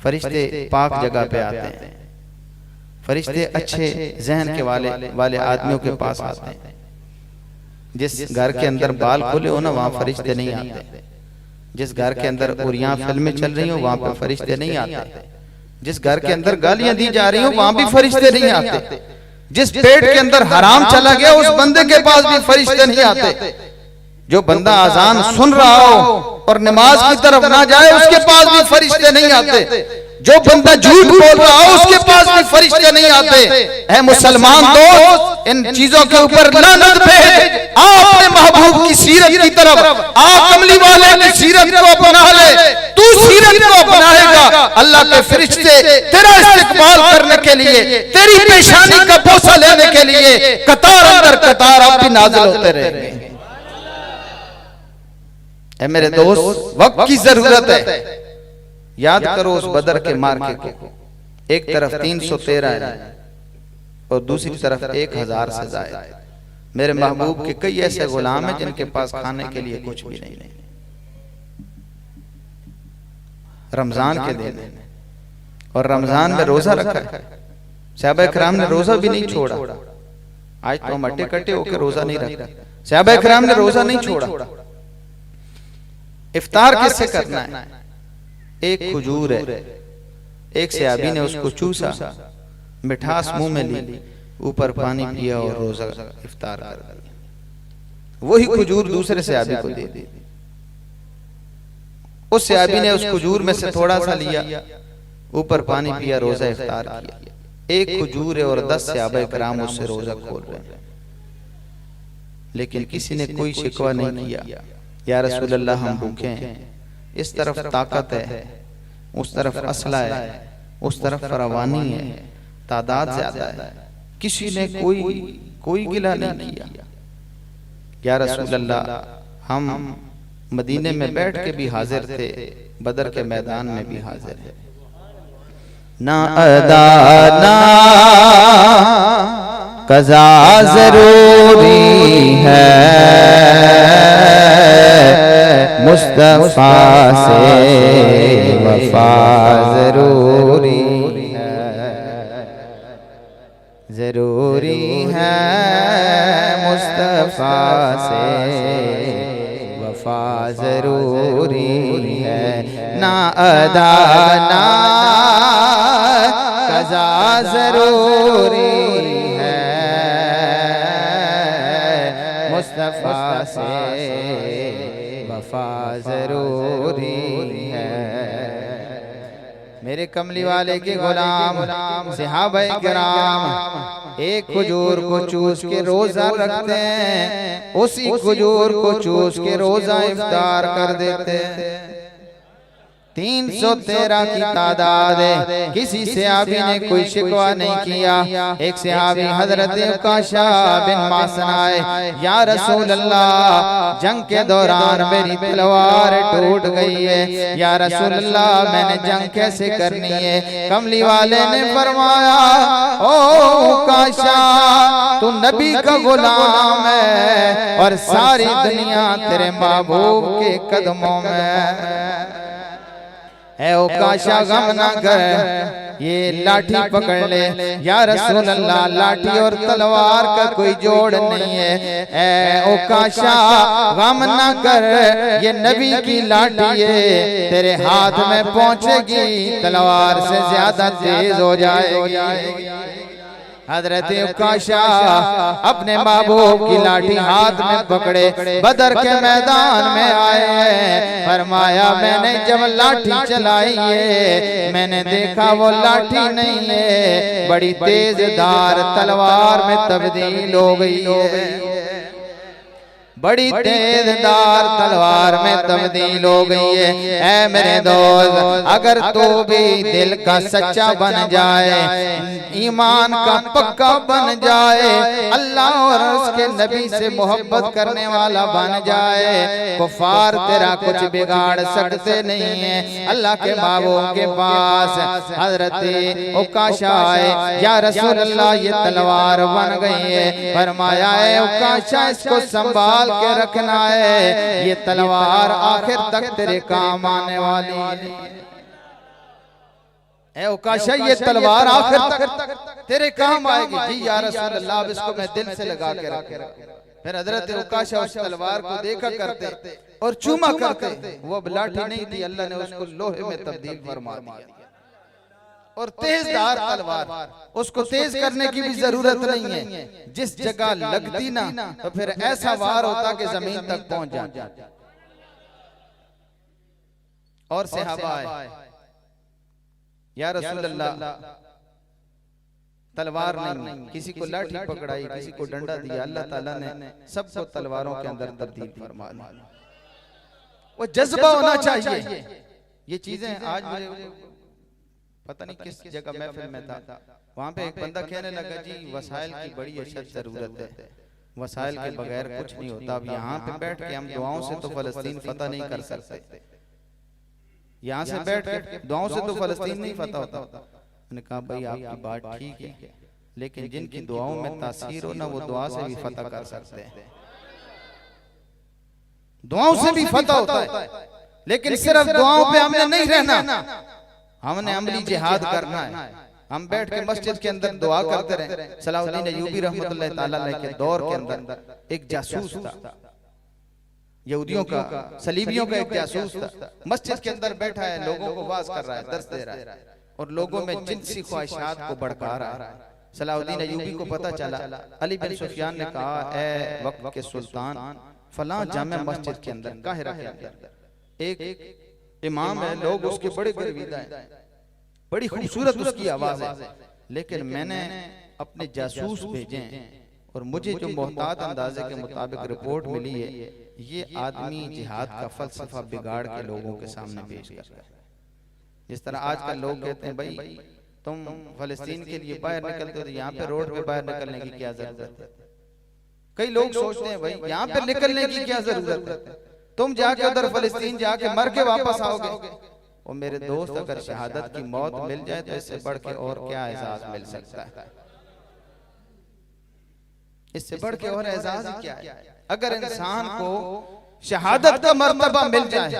फरिश्ते पाक जगह पे आते हैं, फरिश्ते अच्छे जहन के वाले आदमियों के पास आते हैं। जिस घर के अंदर बाल खोले हो ना, वहां फरिश्ते नहीं आते। जिस घर के अंदर और यहाँ फिल्में चल रही हो, वहां पे फरिश्ते नहीं आते। जिस घर के अंदर गालियां दी जा रही हो, वहां भी फरिश्ते नहीं आते। जिस पेट के अंदर हराम चला गया, उस बंदे के पास भी फरिश्ते नहीं आते। जो बंदा अजान सुन रहा हो और नमाज की तरफ ना जाए, उसके पास भी फरिश्ते नहीं आते। जो बंदा झूठ बोल रहा हो, उसके पास भी फरिश्ते नहीं आते। है मुसलमान दोस्त, इन चीजों के ऊपर लानत भेज। अपने महबूब की सीरत की तरफ, आप कमली वाले की सीरत को अपना ले। तू सीरत को अपनाएगा, अल्लाह के फरिश्ते तेरा इस्तिकबाल करने के लिए, तेरी पेशानी का बोसा लेने के लिए कतार अंदर कतार आप भी नाज़िल होते रहेंगे। ऐ मेरे दोस्त, वक्त की जरूरत है। याद करो उस बदर के मार्के को। एक तरफ 313 है और दूसरी तरफ 1000 से ज़ायद। मेरे महबूब के कई ऐसे गुलाम हैं जिनके पास खाने के लिए कुछ भी नहीं। रमजान के दिन, और रमजान में रोजा रखा है। सहाबा इकराम ने रोजा भी नहीं छोड़ा। आज तो हम अट्टे कट्टे होकर रोजा नहीं रखते। सहाबा इकराम ने रोजा नहीं छोड़ा। इफ्तार किससे करना है? एक खजूर है, एक सहाबी ने उसको चूसा, मिठास मुंह में ली, ऊपर पानी पिया और रोजा इफ्तार कर दिया। वही खजूर दूसरे सहाबी को दे दी। उस सहाबी ने उस खजूर में से थोड़ा सा लिया, ऊपर पानी पिया, रोजा इफ्तार किया। एक खजूर है और 10 सहाबा कराम उससे रोजा खोल रहे हैं, लेकिन किसी ने कोई शिकवा नहीं किया, या रसूल अल्लाह हम भूखे हैं, इस तरफ ताकत है, उस तरफ असला है, उस तरफ फरावानी है, तादाद ज्यादा है, किसी ने कोई गिला नहीं किया। या रसूल अल्लाह हम मदीने में बैठ के भी हाजिर थे, बदर के मैदान में भी हाजिर है। ना अदा ना कज़ा जरूरी है, मुस्तफा से वफा जरूरी है, जरूरी है मुस्तफा से वफा जरूरी है। ना अदा ना कज़ा जरूरी है, मुस्तफा से वफा जरूरी है। मेरे कमली वाले के गुलाम सहाबाए किराम एक खजूर को चूस के रोजा रखते हैं, उसी खजूर को चूस के रोजा इफ्तार कर देते हैं। 313 की तादाद है। किसी सहाबी ने कोई शिकवा नहीं किया। एक सहाबी हजरत उकाशा बिन मासन आए, या रसूल अल्लाह जंग के दौरान मेरी तलवार टूट गई है, या रसूल अल्लाह मैंने जंग कैसे करनी है। कमली वाले ने फरमाया, ओ उकाशा तू नबी का गुलाम है और सारी दुनिया तेरे महबूब के कदमों में। है उकाशा गम ना कर, ये लाठी पकड़ ले। या रसूल अल्लाह लाठी और तलवार का कोई जोड़ नहीं है। ए उकाशा गम ना कर, ये नबी की लाठी है, तेरे हाथ में पहुंचेगी तलवार से ज्यादा तेज हो जाएगी। हजरत उकाशा अपने महबूब की लाठी हाथ में पकड़े बदर के मैदान में आए। फरमाया मैंने जब लाठी चलाई है, मैंने देखा वो लाठी नहीं है, बड़ी तेज धार तलवार में तब्दील हो गई है, बड़ी तेजदार तलवार में तब्दील हो गई है। ऐ मेरे दोस्त, अगर तू भी दिल का सच्चा बन जाए, ईमान का पक्का बन जाए, अल्लाह और उसके नबी से मोहब्बत करने वाला बन जाए, कुफार तेरा कुछ बिगाड़ सकते नहीं है। अल्लाह के महबूब के पास हजरत उकाशा आए, या रसूल अल्लाह ये तलवार बन गई है। फरमाया है उकाशा इसको संभाल के रखना है, ये तलवार आखिर तक तेरे काम आने वाली है। उकाशा ये तलवार आखिर तक तेरे काम आएगी। जी या रसूल अल्लाह इसको मैं दिल से लगा के रखूं। फिर हजरत उकाशा उस तलवार को देखा करते और चूमा करते। वो अब लाठी नहीं थी, अल्लाह ने उसको लोहे में तब्दील फरमा दिया और तेजदार तलवार। उसको तेज करने की भी जरूरत नहीं है, जिस जगह लगती ना तो फिर ऐसा वार होता कि जमीन तक पहुंच जाता। और सहाबा आए, या रसूल अल्लाह तलवार नहीं, किसी को लाठी पकड़ाई, किसी को डंडा दिया। अल्लाह ताला ने सबको तलवारों के अंदर तब्दील फरमा दिया। वो जज्बा होना चाहिए। ये चीजें आज पता नहीं किस जगह महफिल में था, वहां पे एक बंदा कहने लगा जी वसाइल की बड़ी अशद जरूरत है, वसाइल के बगैर कुछ नहीं होता। अब यहाँ पे बैठ के हम दुआओं से तो फलस्तीन फतह नहीं कर सकते, यहाँ से बैठ के दुआओं से तो फलस्तीन नहीं फतह होता। मैंने कहा भाई आपकी बात ठीक है, लेकिन जिनकी दुआओं में तासीर हो ना, वो दुआ से भी फतह कर सकते हैं। दुआओं से भी फतह होता है, लेकिन सिर्फ दुआओं पे हमने नहीं रहना, हमने अमली जिहाद करना है। हम बैठ के मस्जिद के अंदर दुआ करते रहे। सलाहुद्दीन अय्यूबी रहमतुल्लाह ताला अलैह के दौर के अंदर एक जासूस था, यहूदियों का, सलीबियों का एक जासूस था। मस्जिद के अंदर बैठा है, लोगों को वाज कर रहा है, दर्स दे रहा है और लोगों में जिनसी ख्वाहिशात को भड़का रहा है। सलाहुद्दीन अय्यूबी को पता चला। अली बिन सुफियान ने कहा, ए वक्त के सुल्तान फलां जामे मस्जिद के अंदर, काहिरा के अंदर एक इमाम है, लोग उसके बड़े गर्विदा हैं, बड़ी खूबसूरत उसकी आवाज है, लेकिन मैंने अपने जासूस भेजे हैं और मुझे जो मोहतात अंदाजे के मुताबिक रिपोर्ट मिली है, ये आदमी जिहाद का फलसफा बिगाड़ के लोगों के सामने पेश कर रहा है। जिस तरह आजकल लोग कहते हैं भाई तुम फलस्तीन के लिए बाहर निकलते हो तो यहाँ पे रोड पे बाहर निकलने की क्या जरूरत है। कई लोग सोचते हैं भाई यहाँ पे निकलने की क्या जरूरत है, तुम जाके उधर फलस्तीन जाके मर के वापस आओगे। और मेरे दोस्त, अगर शहादत की मौत मिल जाए तो इससे बढ़ के और क्या एहसास मिल सकता है, इससे बढ़ के और एहसास क्या है। अगर इंसान को शहादत का मर्तबा मिल जाए,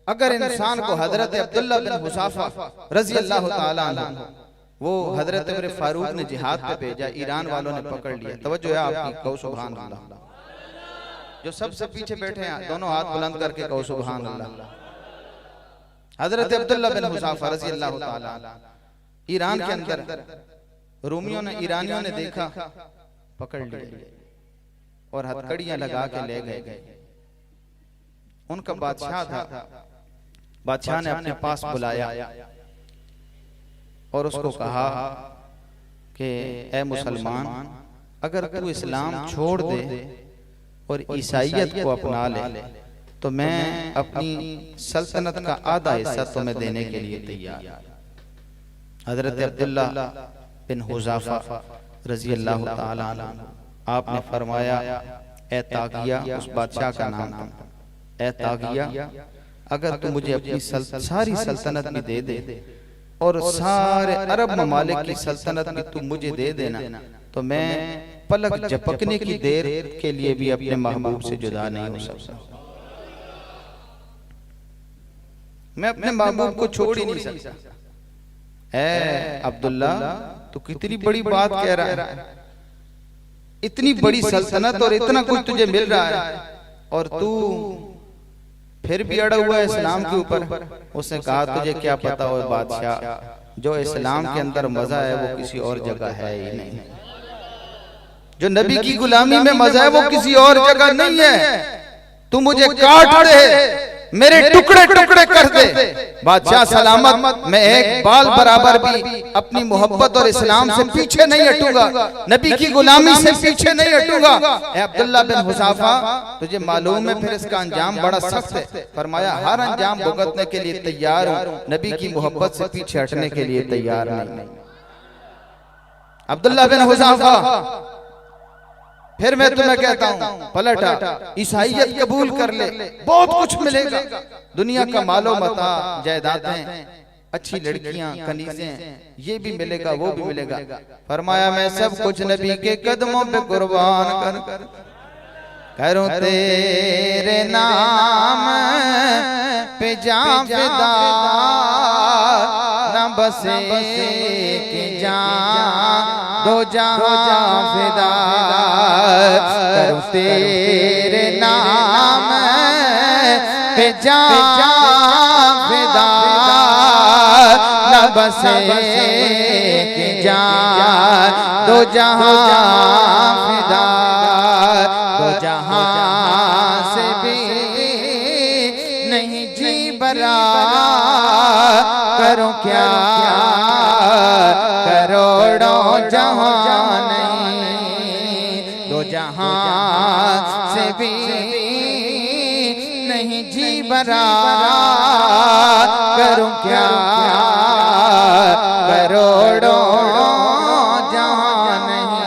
अगर इंसान को हजरत अब्दुल्ला बिन हुज़ाफा रज़ी अल्लाह ताला अन्हु, वो हजरत उमर फारूक ने जिहाद पे भेजा, ईरान वालों ने पकड़ लिया। तवज्जो है आपकी, कहो सुभान अल्लाह। जो सबसे पीछे बैठे हैं दोनों हाथ बुलंद करके कहो सुभान अल्लाह। हजरत अब्दुल्ला बिन हुज़ाफा रज़ी अल्लाह ताला ईरान के अंदर रोमियों ने, ईरानियों ने देखा, पकड़ लिया और हथकड़ियां लगा के ले गए। उनका बादशाह था, बादशाह ने अपने पास बुलाया और उसको कहा कि ए मुसलमान, अगर तू इस्लाम छोड़ दे और ईसाईयत को अपना ले तो मैं अपनी सल्तनत का आधा हिस्सा तुम्हें देने के लिए तैयार। हजरत अब्दुल्ला बिन हुज़ाफा रज़ी अल्लाह ताला अन्हु, आपने फरमाया ए तागिया, उस बादशाह का नाम था, ए तागिया, अगर तू मुझे अपनी सारी सल्तनत भी दे दे और सारे अरब ममालिक की सल्तनत भी तू मुझे दे देना, तो मैं पलक झपकने की देर के लिए भी अपने महबूब से जुदा नहीं हो सकता। मैं अपने महबूब को छोड़ ही नहीं सकता। ए अब्दुल्ला, तू कितनी बड़ी बात कह रहा है, इतनी बड़ी सल्तनत और इतना कुछ तुझे मिल रहा है और तू फिर भी अड़ा हुआ है इस्लाम के ऊपर। उसने कहा तुझे क्या पता हो बादशाह, जो इस्लाम के अंदर मजा है वो किसी और जगह है ही नहीं, जो नबी की गुलामी में मजा है वो किसी और जगह नहीं है। तू मुझे काट दे, मेरे टुकड़े टुकड़े कर दे, बादशाह सलामत, मैं एक बाल बराबर भी अपनी मोहब्बत और इस्लाम से पीछे नहीं हटूंगा, नबी की गुलामी से पीछे नहीं हटूंगा। ए अब्दुल्ला बिन हुज़ाफा, तुझे मालूम है फिर इसका अंजाम बड़ा सख्त है। फरमाया हर अंजाम भुगतने के लिए तैयार हूं, नबी की मोहब्बत से पीछे हटने के लिए तैयार नहीं। अब्दुल्ला बिन हुज़ाफा, फिर मैं तुम्हें कहता हूं पलटा, ईसाईयत कबूल कर ले, बहुत कुछ मिलेगा, दुनिया का मालो मता, जायदादें, अच्छी लड़कियां, कनीजें, ये भी मिलेगा वो भी मिलेगा। फरमाया मैं सब कुछ नबी के कदमों पे कुर्बान कर करूं, तेरे नाम पे जान फिदा, न बसे कि जान दो जहां फिदा, करूं तेरे नाम पे जान फिदा, न बसे कि जान दो जहां फिदा, दो जहां से भी नहीं जी बरा, करूं क्या करोड़ों जहां नहीं, दो जहां से भी नहीं जी बरा, करूं क्या करोड़ों जहां नहीं।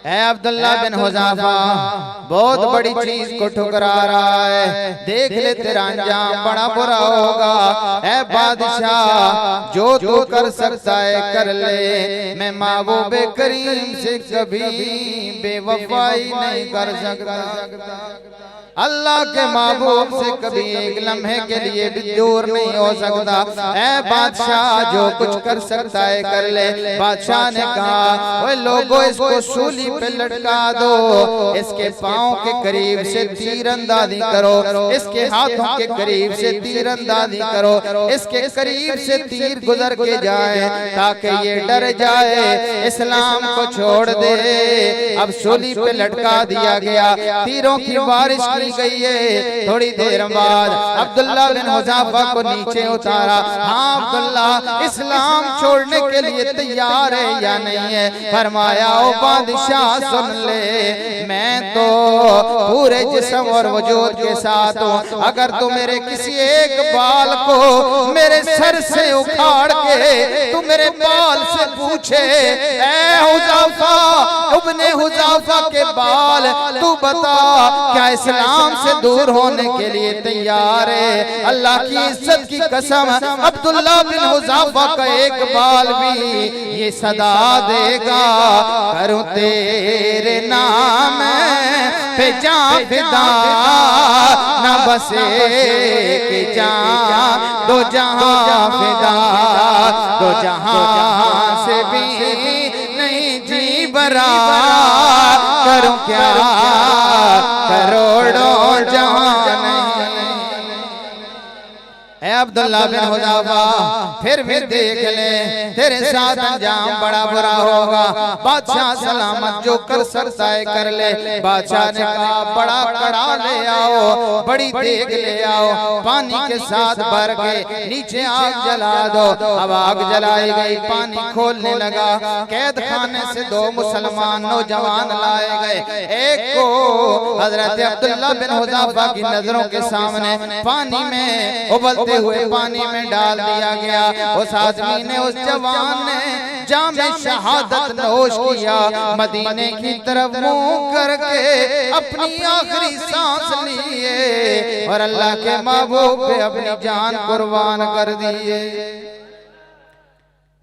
ऐ अब्दुल्ला बिन हुज़ाफा, बहुत बड़ी चीज को ठुकरा रहा है, देख ले तेरा अंजाम बड़ा बुरा होगा। ऐ बादशाह, जो तू कर सकता है कर ले, मैं महबूबे करीम से कभी बेवफाई नहीं कर सकता। अल्लाह के महबूब से कभी एक लम्हे के लिए भी दूर नहीं हो सकता। ऐ बादशाह जो कुछ कर सकता है कर ले। बादशाह ने कहा ओए लोगों इसको सूली पे लटका दो, इसके पाँव के करीब से तीर अंदाजी करो, इसके हाथों के करीब से तीर अंदाजी करो, इसके करीब से तीर गुजर के जाए ताकि ये डर जाए, इस्लाम को छोड़ दे। अब सूली पे लटका दिया गया, तीरों की बारिश की गई है। थोड़ी देर बाद अब्दुल्ला बिन हुज़ाफा को नीचे उतारा। हाँ अब्दुल्ला इस्लाम छोड़ने के लिए तैयार है या नहीं है? फरमाया ओ बादशाह सुन ले, मैं तो पूरे जिस्म और वजूद के साथ हूँ, अगर तू मेरे किसी एक बाल को मेरे सर से उखाड़ के तू मेरे बाल से पूछे ऐ हुज़ाफा इब्ने हुज़ाफा के बाल तू बता क्या इस्लाम से दूर होने के लिए तैयार है? अल्लाह की इज्जत की कसम अब्दुल्ला बिन हुज़ाफा का एक बाल भी ये सदा देगा, करूं तेरे नाम पे जान फिदा, न बसे के जान दो जहां फिदा, दो जहां से भी नहीं जी बरा, करूं क्या करोड़ों जहां नहीं। अब्दुल्ला बिन हुज़ाफा फिर भी देख ले तेरे साथ अंजाम बड़ा बुरा होगा। बादशाह सलामत जो कर सकता है कर ले। बादशाह ने कहा बड़ा कड़ा ले आओ, बड़ी देग ले आओ, पानी के साथ भर के नीचे आग जला दो। अब आग जलाई गई, पानी खोलने लगा। कैद खाने से दो मुसलमान नौजवान लाए गए। एक को हजरत अब्दुल्ला बिन हुज़ाफा की नजरों के सामने पानी में उबलते हुए पानी में डाल दिया गया। उस आदमी ने उस जवान ने जामे शहादत नोश किया, मदीने की तरफ मुंह करके अपनी आखिरी सांस लिए और अल्लाह के महबूब पे अपनी जान कुर्बान कर दिए।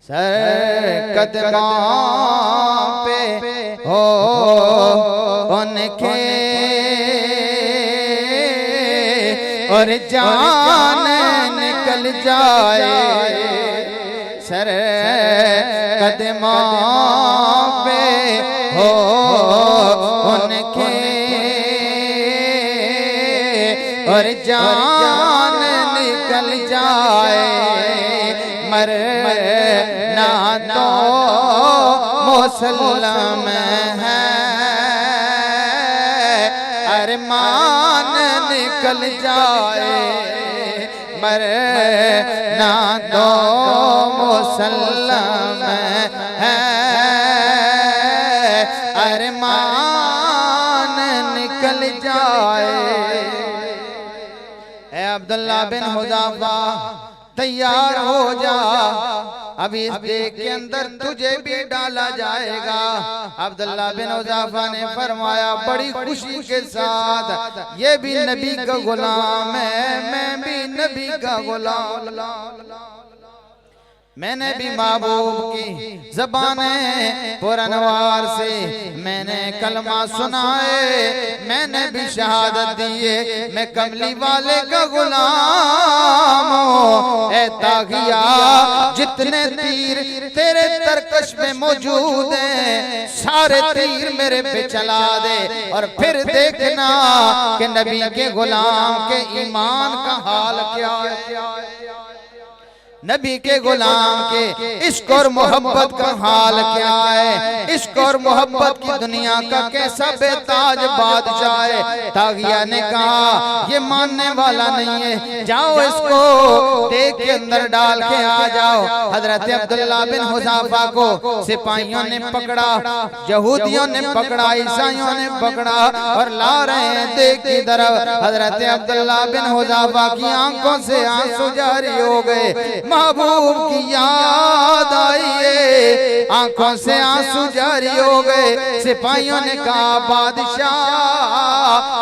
सर कदमों पे हो उनके और जान निकल जाए, सर कदमों पे हो उनके और जान निकल जाए, मरना तो मुसल्लम है, अरमान निकल जाए, मरना तो मुसल्लम है, अरमान निकल जाए। ऐ अब्दुल्ला बिन हुज़ाफा तैयार हो जा, अभी इस देग के अंदर तुझे भी डाला जाएगा। अब्दुल्ला बिन हुज़ाफा ने फरमाया बड़ी खुशी के साथ, ये भी नबी का गुलाम है, मैं भी नबी का गुलाम, मैंने भी महबूब की ज़बाने पुरनवार से मैंने कलमा सुनाए, मैंने भी शहादत दिए, मैं कमली वाले का गुलाम हूँ। ऐ तागिया जितने तीर तेरे तरकश में मौजूद हैं, सारे तीर मेरे पे चला दे और फिर देखना कि नबी के गुलाम के ईमान का हाल क्या है, नबी के गुलाम के इश्क और मोहब्बत का हाल क्या है, इश्क और मोहब्बत की दुनिया का कैसा बेताज बादशाह है। तागिया ने कहा ये मानने वाला नहीं है, जाओ इसको देग के अंदर डाल के आ जाओ। हजरत अब्दुल्ला बिन हुज़ाफा को सिपाहियों ने पकड़ा, यहूदियों ने पकड़ा, ईसाइयों ने पकड़ा और ला रहे हैं देग की तरफ। हजरत अब्दुल्ला बिन हुज़ाफा की आंखों से आंसू जारी हो गए, महबूब की याद आई है, आंखों से आंसू जारी हो गए। सिपाहियों ने कहा बादशाह।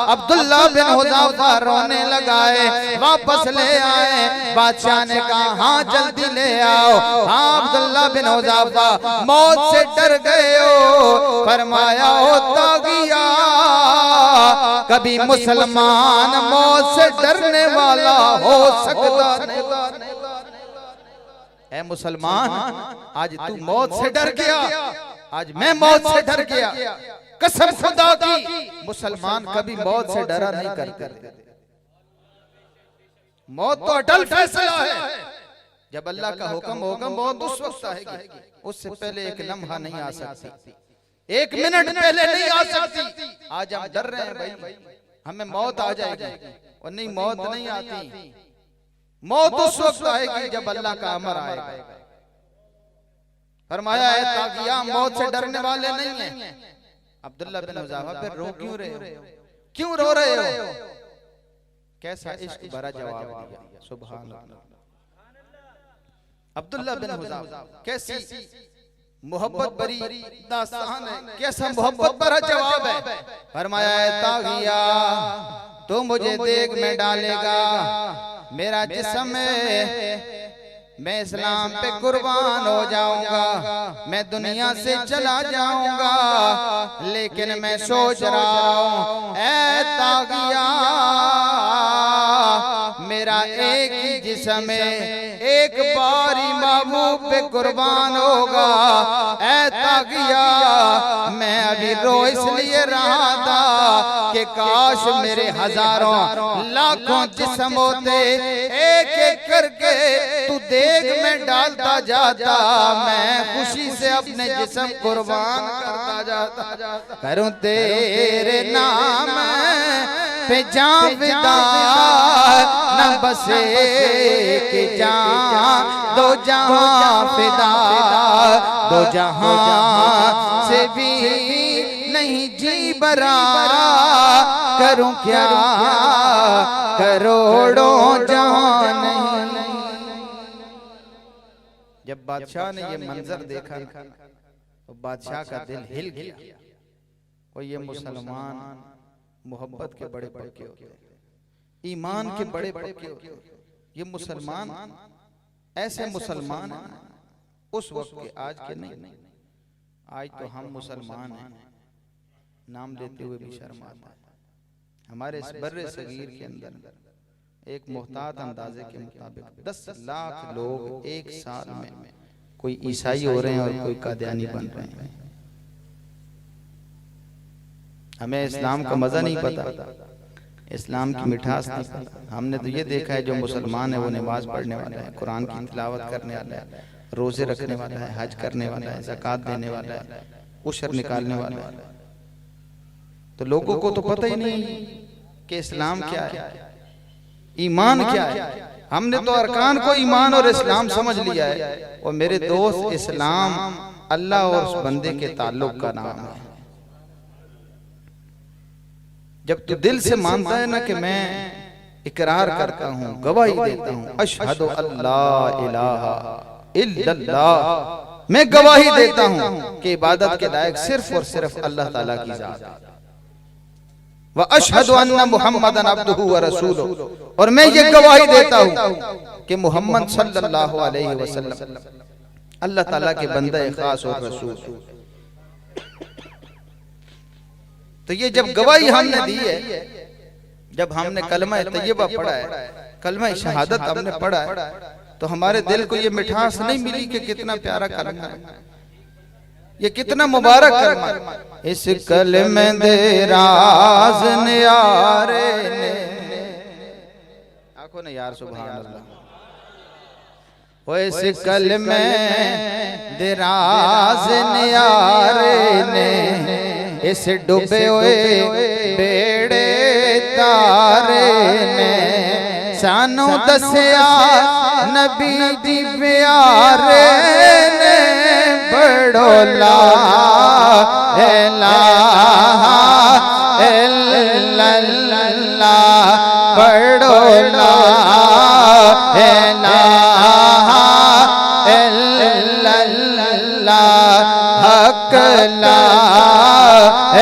अब्दुल्ला बिन हुज़ाफा रोने लगाए, वापस ले आए। बादशाह ने कहा हाँ जल्दी ले आओ। हाँ अब्दुल्ला बिन हुज़ाफा मौत से डर गए हो। फरमाया होता गया कभी मुसलमान मौत से डरने वाला हो सकता नहीं। ऐ मुसलमान, आज तू मौत से डर गया, आज मैं मौत से डर गया। कसम खुदा की, मुसलमान कभी मौत से डरा नहीं करते। मौत तो अटल फैसला है। जब अल्लाह का हुक्म होगा मौत उस वक्त आएगी, उससे पहले एक लम्हा नहीं आ सकती, एक मिनट पहले नहीं आ सकती। आज हम डर रहे हैं भाई हमें मौत आ जाएगी, और नहीं मौत नहीं आती। मौत उस वक्त आएगी जब अल्लाह का अमर आएगा। फरमाया है तागिया मौत से डरने वाले नहीं हैं। अब्दुल्ला बिन हुज़ाफा फिर रो क्यों रहे हो, क्यों रो रहे हो? कैसा इश्क भरा जवाब दिया, सुभान अल्लाह। अब्दुल्ला बिन हुज़ाफा कैसी मोहब्बत भरी दास्तान है, कैसा मोहब्बत भरा जवाब है। फरमाया है तागिया तू मुझे देग में डालेगा, मेरा जिस्म है, मैं इस्लाम पे कुर्बान हो जाऊंगा, मैं दुनिया से चला जाऊंगा। लेकिन मैं सोच रहा हूं ऐ तागिया मेरा एक ही जिस्म है, एक बारी महबूब पे कुर्बान होगा। ऐ तागिया मैं अभी रो इसलिए रहा था कि काश मेरे हजारों लाखों जिस्म होते, एक एक करके तू देग में डालता जाता, मैं खुशी से अपने जिस्म कुर्बान करता जाता। करूं तेरे नाम पे जाविदा न बसे कि जान दो जहां फिदा, दो जहां से भी नहीं जी बरा, करूं क्या करोड़ों जान नहीं। जब बादशाह ने ये मंजर देखा तो बादशाह का दिल हिल गया। और ये मुसलमान मोहब्बत के बड़े पक्के होते हैं, ईमान के बड़े पक्के होते हैं। ये मुसलमान ऐसे मुसलमान हैं उस वक्त के, आज के नहीं। आज तो हम मुसलमान हैं, नाम लेते हुए भी शर्म आता है। हमारे इस बर्रे सगीर के अंदर एक मुहतात अंदाजे के मुताबिक 10 लाख लोग एक साल में कोई ईसाई हो रहे हैं और कोई कादियानी बन रहे हैं। हमें इस्लाम का मजा नहीं पता, इस्लाम की मिठास नहीं पता। हमने तो ये देखा है जो मुसलमान है वो नमाज पढ़ने वाला है, कुरान की तिलावत करने वाला है, रोजे रखने वाला है, हज करने वाला है, ज़कात देने वाला है, उशर निकालने वाला है। तो लोगों को तो पता ही नहीं कि इस्लाम क्या है, ईमान क्या है। हमने तो अरकान को ईमान और इस्लाम समझ लिया है। और मेरे दोस्त इस्लाम अल्लाह और उस बंदे के ताल्लुक का नाम है। जब तू दिल से मानता है ना कि मैं इकरार करता हूँ, गवाही देता हूँ, अशहदु अल्ला इलाहा इल्लल्लाह, मैं गवाही देता हूँ कि इबादत के लायक सिर्फ और सिर्फ अल्लाह ताला की जात है, व अशहदु अन्ना मुहम्मदन अब्दुहु व रसूलुहु, और मैं ये गवाही देता हूँ कि मोहम्मद सल्लल्लाहु अलैहि वसल्लम अल्लाह ताला के बंदे खास और रसूल। तो ये जब गवाही हमने दी है, जब हमने कलमा तैयबा पढ़ा है, कलमा शहादत हमने पढ़ा है, तो हमारे दिल को ये मिठास नहीं मिली कि कितना प्यारा कलमा है, ये कितना मुबारक कलमा है। इस कलमे दे राज न्यारे ने, आंखों ने यार सुभान अल्लाह, वो इस कलमे दे राज न्यारे ने, इस डूबे हुए बेड़े तारे ने, सानू दसिया नबी दी प्यारे ने, बड़ो ला इलाहा इल्लल्लाह, बड़ो ला इलाहा इल्लल्लाह। इल्लल्लाह हक ला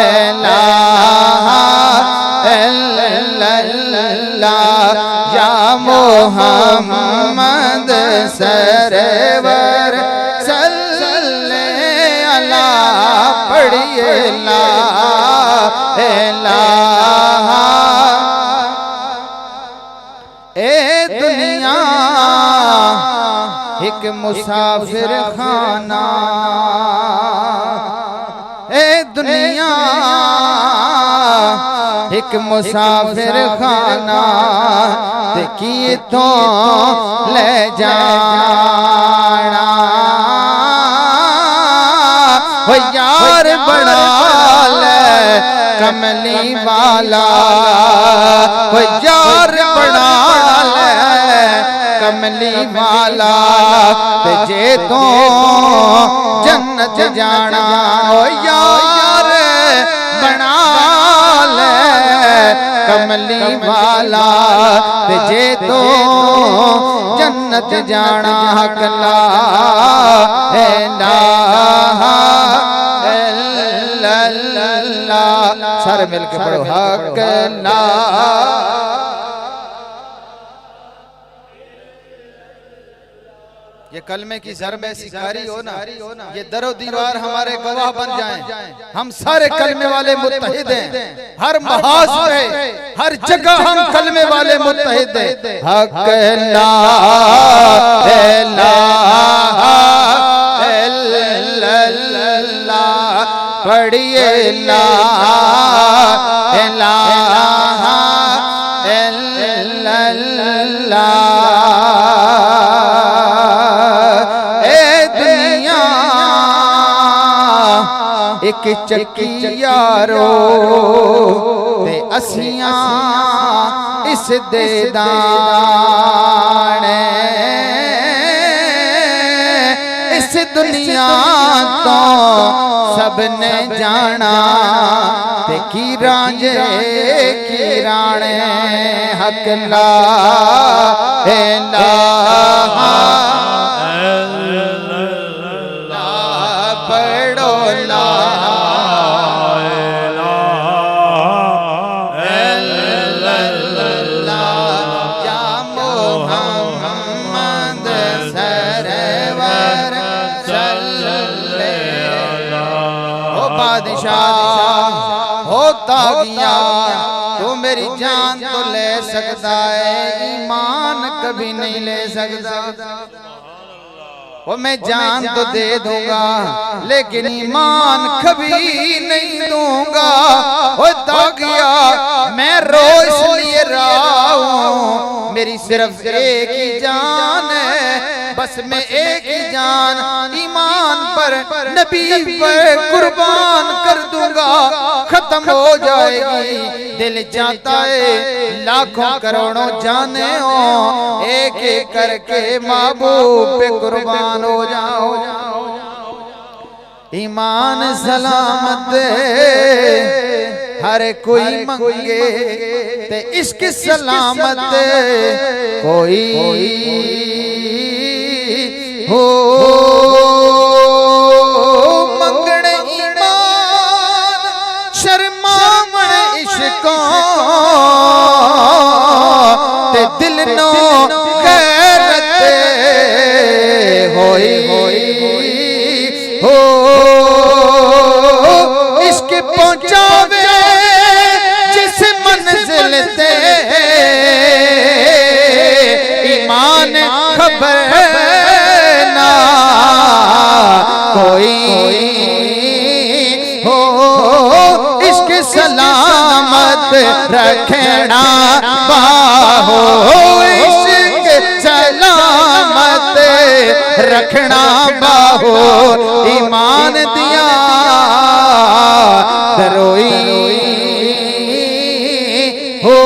इलाहा इल्लल्लाह या मोहम्मद सरवर सल्ले अला पढ़िए ला इलाहा। ए दुनिया एक मुसाफिर खाना, ए दुनिया एक मुसाफिर खाना, देखिए तो ले जाना वो यार बड़ा ले कमली वाला, वो यार बड़ा ले कमली वाला, तुझे तो जन्नत जाना ओ यार बना ले कमली वाला, तुझे तो जन्नत जाना। हक ला इलाहा इल्लल्लाह, सारे मिलके पढ़ो हक ला। ये कलमे की ज़रब ऐसी कारी हो ना, ये दरो दीवार हमारे गवाह बन जाएं। हम सारे कलमे वाले मुत्तहिद हैं, हर महाज पे हर जगह हम कलमे वाले मुत्तहिद हैं। हक ला इलाहा इल्लल्लाह पढ़िए ला इलाहा इल्लल्लाह। एक चक्की यारो ते असियां इस दे दाने, इस दुनिया तो सबने जाना ते की रांझे की राणे। हक ला इलाहा पढ़ो ला होता गया तो मेरी जान तो ले सकता है, ईमान कभी नहीं ले सकता। वो मैं जान तो दे दूंगा लेकिन ईमान कभी नहीं दूंगा। होता गया मैं रो इसलिए रहा हूं, मेरी सिर्फ एक ही जान है, बस मैं एक ही जान ईमान पर नबी पर कुर्बान कर दूंगा। खत्म हो जाएगी दिल चाहता है लाखों करोड़ों जाने हो, एक एक करके महबूब पे कुर्बान हो जाओ। ईमान सलामत हर कोई मंगे ते इश्क सलामत कोई हो। मंगण ईमान शर्मावण इश्कों ते दिल नो गैरत होई हो। इश्क पहुंचावे जिस मंजिल ते ईमान खबर ना कोई हो। इश्क सलामत रखना बाहो, इश्क सलामत रखना बाहो। ईमान दिया दरोई हो।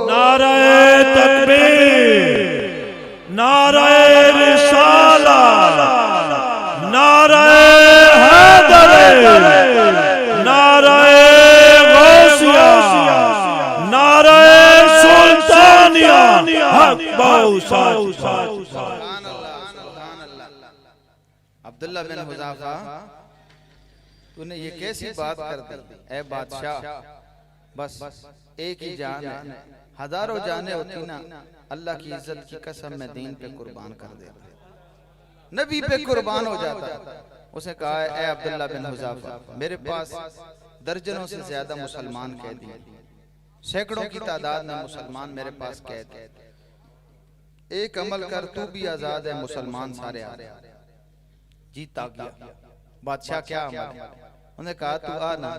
नारे तकबीर, नारे रिसाला, नारे हैदर, नारे गौसिया, नारे सुल्तानिया। हक बहु सुभान अल्लाह। अब्दुल्ला बिन हुज़ाफा, तूने ये कैसी बात कर दी? ए बादशाह, बस एक ही जान है, हजारों जाने होती ना, अल्लाह की इज्जत की कसम मैं दीन पे कुर्बान कर देता, नबी पे कुर्बान हो जाता। उसे कहा, ए अब्दुल्ला बिन हुज़ाफा, मेरे पास दर्जनों से ज्यादा मुसलमान कैदी हैं, सैकड़ों की तादाद में मुसलमान मेरे पास कैद है। एक अमल कर, तू भी आजाद है, मुसलमान सारे आ रहे। जीता गया बादशाह, क्या अमल? उन्होंने कहा, तू आना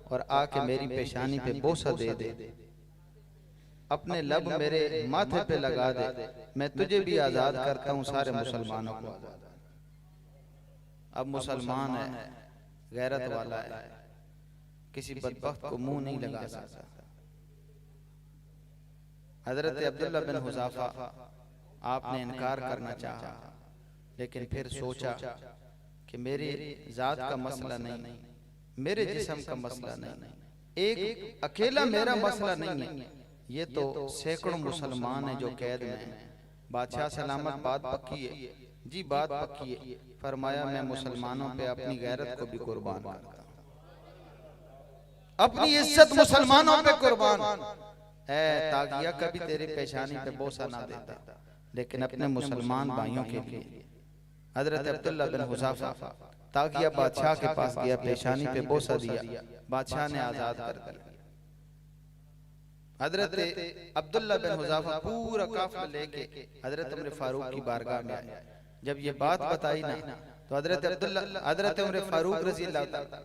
और आके मेरी पेशानी पे बोसा दे दे, अपने लब मेरे माथे पे लगा दे, मैं तुझे भी आजाद करता हूँ, सारे मुसलमानों को। अब मुसलमान है, गैरत वाला है, किसी बदबख्त को मुंह नहीं लगा सकता। हजरत अब्दुल्ला बिन हुज़ाफा, आपने इनकार करना चाहा, लेकिन फिर सोचा कि मेरी जात का मसला नहीं, मेरे जिस्म का मसला नहीं, एक अकेला मेरा मसला नहीं है, ये तो सैकड़ों मुसलमान हैं जो कैद में हैं। बादशाह सलामत, बात पक्की है? जी बात पक्की है। फरमाया, मैं मुसलमानों पे अपनी गैरत को भी कुर्बान करता हूं, अपनी इज्जत मुसलमानों पे कुर्बान। ऐ तागिया, कभी तेरी पेशानी पे बोसा ना देता, लेकिन अपने मुसलमान भाइयों के लिए। हजरत अब्दुल्ला बिन हुज़ाफा तागिया बादशाह के पास गया, पेशानी पे बोसा दिया, बादशाह ने आजाद कर दिया। हजरत अब्दुल्ला बिन हुज़ाफा पूरा काफिला लेके हजरत उमर फारूक की बारगाह में आए। जब ये बात बताई ना, तो हजरत उमर फारूक रज़ी अल्लाह तआला,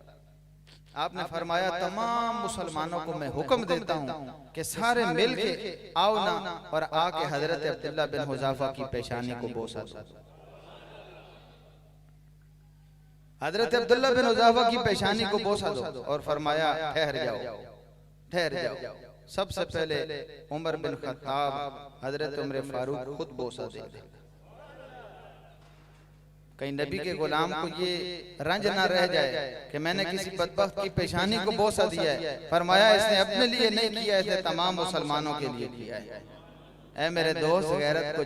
आपने फरमाया, तमाम मुसलमानों को मैं हुक्म देता हूँ कि सारे मिल के आओ ना और आके हजरत अब्दुल्ला बिन हुज़ाफा की पेशानी को बोसा दो। हजरत अब्दुल्ला बिन हुज़ाफा की पेशानी को बोसा दो और फरमाया, ठहर जाओ, ठहर जाओ। सबसे पहले उमर बिन खत्ताब, हजरत उमर फारूक खुद बोसा दे। कहीं नबी के गुलाम को ये रंज ना रह जाए कि मैंने किसी बदबख्त की पेशानी को बोसा दिया है। फरमाया, इसने अपने लिए नहीं किया, इसने तमाम मुसलमानों के लिए किया है। ऐ मेरे दोस्त, गैरत को